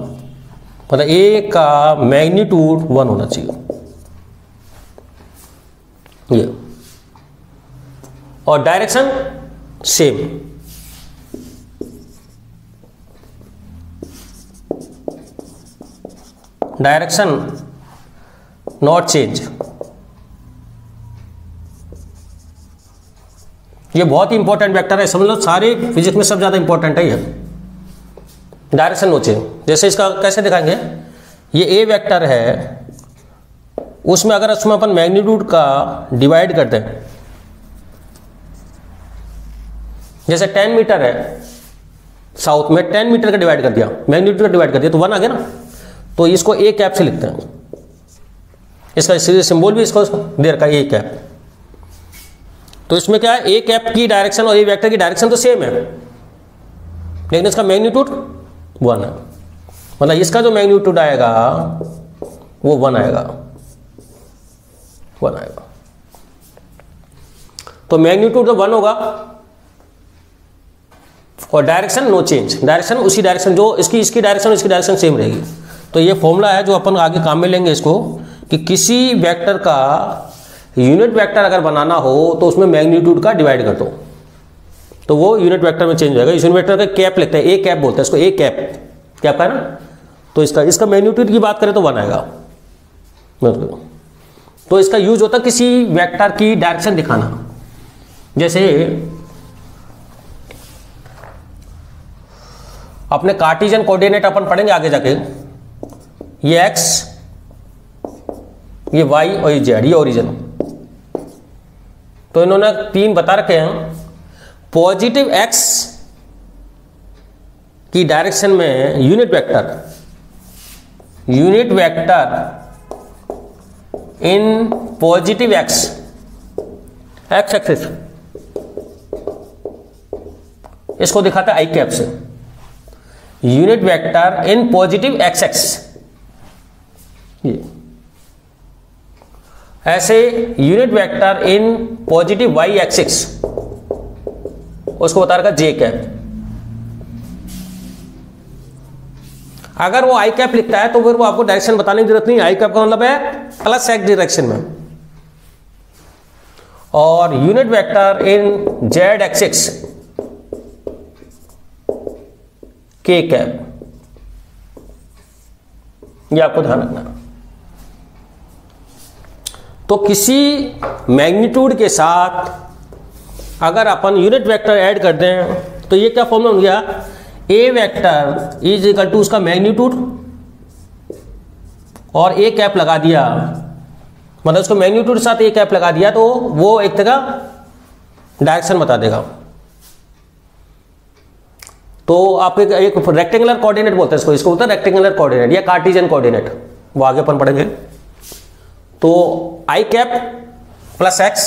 मतलब ए का मैग्नीट्यूड 1 होना चाहिए ये, और direction same, direction not change. ये बहुत ही इंपॉर्टेंट वेक्टर है, समझ लो सारे फिजिक्स में सब ज्यादा इंपॉर्टेंट है ये, डायरेक्शन नॉट चेंज। जैसे इसका कैसे दिखाएंगे, ये ए वेक्टर है, उसमें अगर उसमें अपन मैग्नीट्यूड का डिवाइड कर दें, जैसे 10 मीटर है साउथ में, 10 मीटर का डिवाइड कर दिया, मैग्नीट्यूड का डिवाइड कर दिया तो 1 आ गया ना। तो इसको ए कैप से लिखते हैं, इसका सिंबल भी इसको दे रखा है ए कैप। तो इसमें क्या है, ए कैप की डायरेक्शन और ए वेक्टर की डायरेक्शन तो सेम है, लेकिन इसका मैग्नीट्यूड 1 है, मतलब इसका जो मैग्नीट्यूड आएगा वो 1 आएगा, 1 आएगा। तो मैग्नीट्यूड तो 1 होगा और डायरेक्शन नो चेंज, डायरेक्शन उसी डायरेक्शन जो इसकी डायरेक्शन सेम रहेगी। तो ये फॉर्मूला है जो अपन आगे काम में लेंगे इसको, कि किसी वेक्टर का यूनिट वेक्टर अगर बनाना हो तो उसमें मैग्नीट्यूड का डिवाइड कर दो तो वो यूनिट वेक्टर में चेंज हो जाएगा। इस यूनिट वेक्टर का कैप लिखते हैं, ए कैप बोलते हैं इसको, ए कैप है ना। तो इसका मैग्नीट्यूड की बात करें तो 1 आएगा। तो इसका यूज होता है किसी वेक्टर की डायरेक्शन दिखाना, जैसे अपने कार्टेशियन कोऑर्डिनेट अपन पढ़ेंगे आगे जाके, ये x, ये y और ये z, ये ओरिजिन। तो इन्होंने 3 बता रखे हैं। पॉजिटिव x की डायरेक्शन में unit vector in positive x axis, इसको दिखाता है आई कैप से। Unit vector in positive x x, ये ऐसे unit vector in positive y axis, उसको बता रखा जे कैप। अगर वो आई कैप लिखता है तो फिर वो आपको डायरेक्शन बताने की जरूरत नहीं। आई कैप का मतलब है प्लस x डायरेक्शन में, और यूनिट वेक्टर इन z एक्सिस के कैप, ये आपको ध्यान रखना। तो किसी मैग्नीट्यूड के साथ अगर अपन यूनिट वेक्टर ऐड कर दें तो ये क्या फॉर्मूला हो गया, ए वेक्टर इज इक्वल टू उसका मैग्नीट्यूड और ए कैप लगा दिया, मतलब उसको मैग्नीट्यूड के साथ ए कैप लगा दिया तो वो एक तरह डायरेक्शन बता देगा। तो आप एक रेक्टेंगुलर कोऑर्डिनेट बोलते हैं इसको बोलते हैं रेक्टेंगुलर कोऑर्डिनेट या कार्टेशियन कोऑर्डिनेट, वो आगे अपन पढ़ेंगे। तो i cap plus x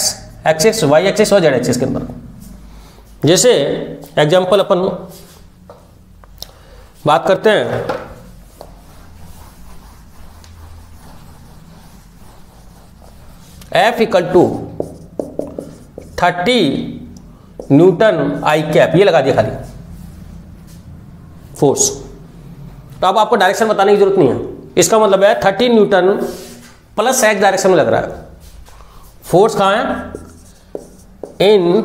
axis, y axis और जेड एक्सिस के अंदर, जैसे एग्जांपल अपन बात करते हैं, F equal to 30 newton i cap, ये लगा दिया खाली फोर्स। तो अब आपको डायरेक्शन बताने की जरूरत नहीं है, इसका मतलब है 30 न्यूटन प्लस एक्स डायरेक्शन में लग रहा है। फोर्स कहां है, इन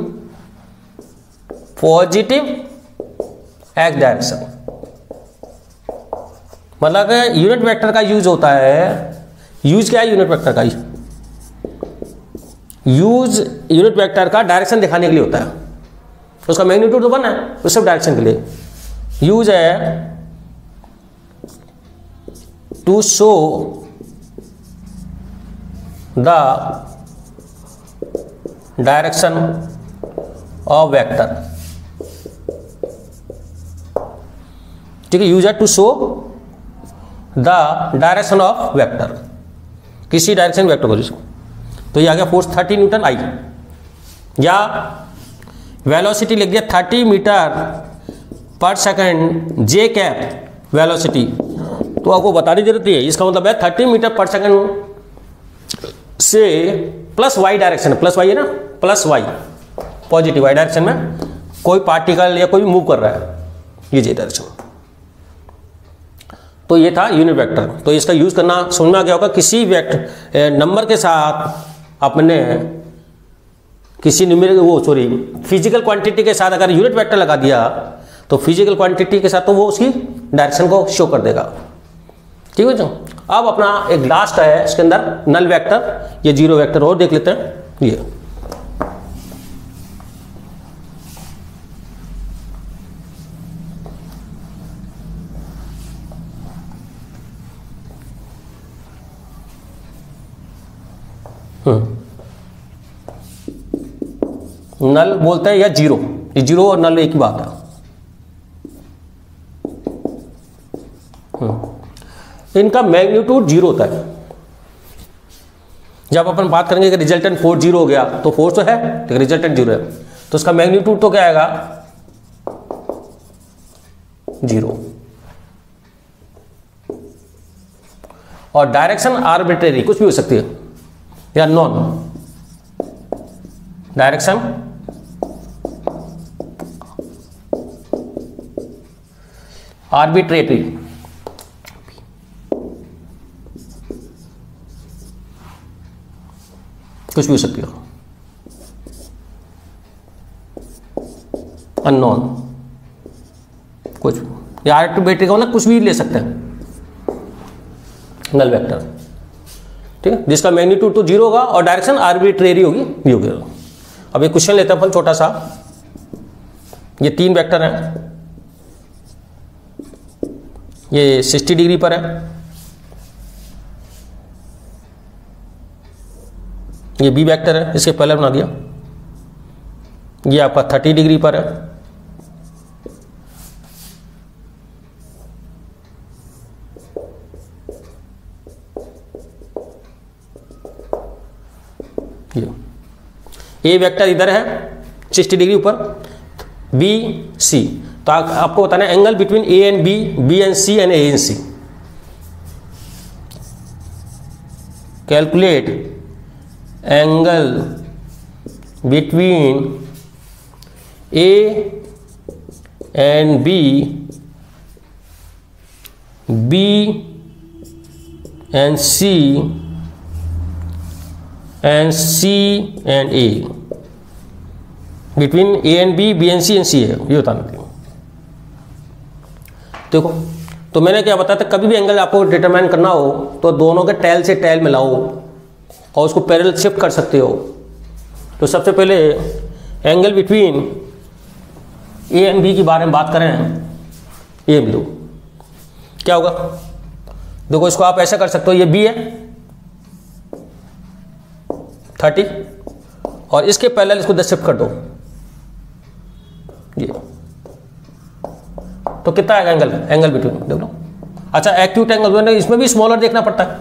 पॉजिटिव एक्स डायरेक्शन। मतलब यूनिट वेक्टर का यूज होता है, यूज क्या है यूनिट वेक्टर का, यूज यूनिट वेक्टर का डायरेक्शन दिखाने के लिए होता है। उसका मैग्नीट्यूड तो 1 है, उस सब डायरेक्शन के लिए यूज है to show the direction of vector. ठीक है, यूज है to show the direction of vector, किसी डायरेक्शन वेक्टर को। तो ये आ गया फोर्स 30 न्यूटन आई, या वेलोसिटी लिख दिया 30 मीटर पर सेकंड जे कैप वेलोसिटी, तो आपको बताने की जरूरत नहीं है। इसका मतलब है 30 मीटर पर सेकंड से plus Y direction, plus Y है ना, plus Y positive Y direction में कोई पार्टिकल या कोई मूव कर रहा है, ये जे डायरेक्शन। तो ये था यूनिट वेक्टर। तो इसका यूज करना समझ में आ गया होगा। किसी वेक्टर नंबर के साथ अपने किसी फिजिकल क्वांटिटी के साथ अगर यूनिट वेक्टर लगा दिया तो फिजिकल क्वांटिटी के साथ तो वो उसकी डायरेक्शन को शो कर देगा। ठीक है जो, अब अपना एक लास्ट है इसके अंदर नल वेक्टर, ये जीरो वेक्टर और देख लेते हैं। ये नल बोलते हैं या जीरो, ये जीरो और नल एक ही बात है। इनका मैग्नीट्यूड जीरो होता है। जब अपन बात करेंगे कि रिजल्टेंट फोर्स जीरो हो गया तो फोर्स तो है लेकिन रिजल्टेंट जीरो है, तो उसका मैग्नीट्यूड तो क्या आएगा, जीरो। और डायरेक्शन आर्बिट्रेरी कुछ भी हो सकती है या नॉन डायरेक्शन आर्बिट्रेटरी, कुछ भी हो सकती हो, अननोन, कुछ या आर्बिट्रेटरी का ना कुछ भी ले सकते हैं, नल वेक्टर, ठीक है, जिसका मैग्नीट्यूड तो 0 होगा और डायरेक्शन आर्बिट्रेरी होगी, भी होगी। अब एक क्वेश्चन लेते हैं अपन छोटा सा, ये 3 वेक्टर हैं, ये 60 डिग्री पर है, ये बी वेक्टर है, इसके पहले बना दिया, ये आपका 30 डिग्री पर है, ए वेक्टर इधर है 60 डिग्री ऊपर, बी सी, तो आपको बताना है angle between A and B, B and C and A and C. Calculate angle between A and B, B and C and C and A, between A and B, B and C and C है, ये बताना थी। देखो तो मैंने क्या बताया था, कभी भी एंगल आपको डिटरमाइन करना हो तो दोनों के टेल से टेल मिलाओ और उसको पैरेलल शिफ्ट कर सकते हो। तो सबसे पहले angle between A and B के बारे में बात करें, ये बिंदु क्या होगा, देखो इसको आप ऐसा कर सकते हो, ये बी है 30 और इसके पैरेलल इसको 10 शिफ्ट कर दो, ये तो कितना आएगा एंगल, एंगल बिटवीन देख लो। अच्छा एक्यूट एंगल इसमें भी स्मॉलर देखना पड़ता है,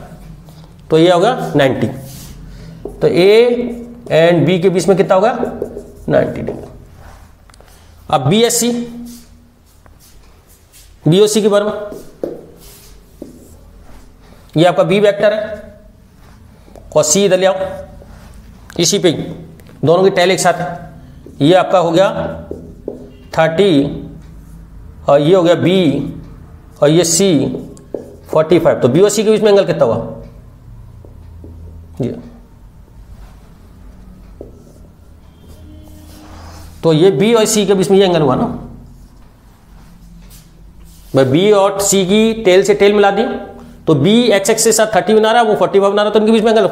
तो ये होगा 90, तो ए एंड बी के बीच में कितना होगा 90 डिग्री। अब B S C, B O C के बारे में, ये आपका बी वेक्टर है और सी इधर ले आओ, इसी पे दोनों की टेल एक साथ है, ये आपका हो गया 30 और ये हो गया बी और ये सी 45, तो बी और सी के बीच में एंगल कितना हुआ, ये तो ये बी और सी के बीच में ये एंगल हुआ ना, मैं बी और सी की टेल से टेल मिला दी, तो बी एक्स एक्स के साथ 30 बना रहा है, वो 45 बना रहा है, तो इनके बीच में एंगल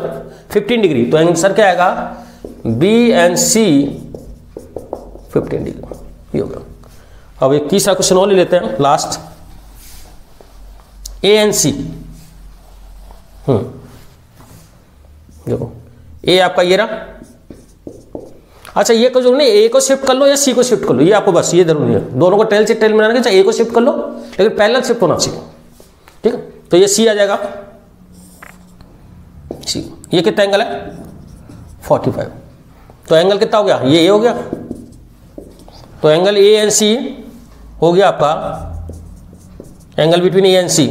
15 डिग्री, तो आंसर क्या आएगा बी एंड सी 15 डिग्री, ये होगा। अब एक तीसरा क्वेश्चन और ले लेते हैं लास्ट, ए एंड सी, देखो ए आपका ये रहा, अच्छा ये जो नहीं ए को शिफ्ट कर लो या सी को शिफ्ट कर लो, ये आपको बस ये जरूरी है, दोनों को टेल से टेल मिलाने के चाहे ए को शिफ्ट कर लो लेकिन पैरेलल शिफ्ट होना चाहिए, ठीक है। तो ये सी आ जाएगा, सी, ये कितना एंगल है 45, तो एंगल कितना हो गया, ये ए हो गया, तो एंगल ए एंड सी हो गया आपका, एंगल बिटवीन ए एंड सी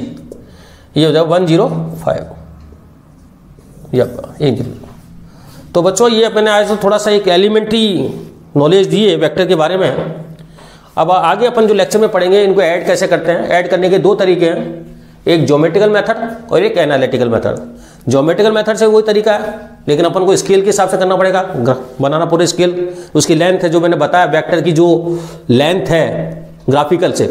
ये हो जाएगा 105, ये आपका 1 तो बच्चों ये मैंने आज तो थोड़ा सा एक एलिमेंट्री नॉलेज दी है वेक्टर के बारे में। अब आगे अपन जो लेक्चर में पढ़ेंगे इनको ऐड कैसे करते हैं, ऐड करने के 2 तरीके हैं, एक ज्योमेट्रिकल मेथड और एक एनालिटिकल मेथड। ज्योमेट्रिकल मेथड से वही तरीका है लेकिन अपन को स्केल के हिसाब से करना पड़ेगा, बनाना पूरे स्केल, उसकी लेंथ है जो मैंने बताया, वेक्टर की जो लेंथ है ग्राफिकल से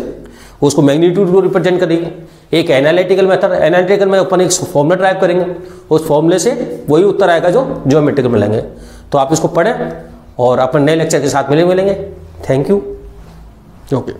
उसको मैग्नीट्यूड को रिप्रेजेंट करेगी। एक एनालिटिकल मेथड, एनालिटिकल में अपन एक फॉर्मूला ड्राइव करेंगे, उस फॉर्मूले से वही उत्तर आएगा जो ज्योमेट्रिकल में लेंगे। तो आप इसको पढ़ें और अपन नए लेक्चर के साथ मिलेंगे। Thank you. ओके।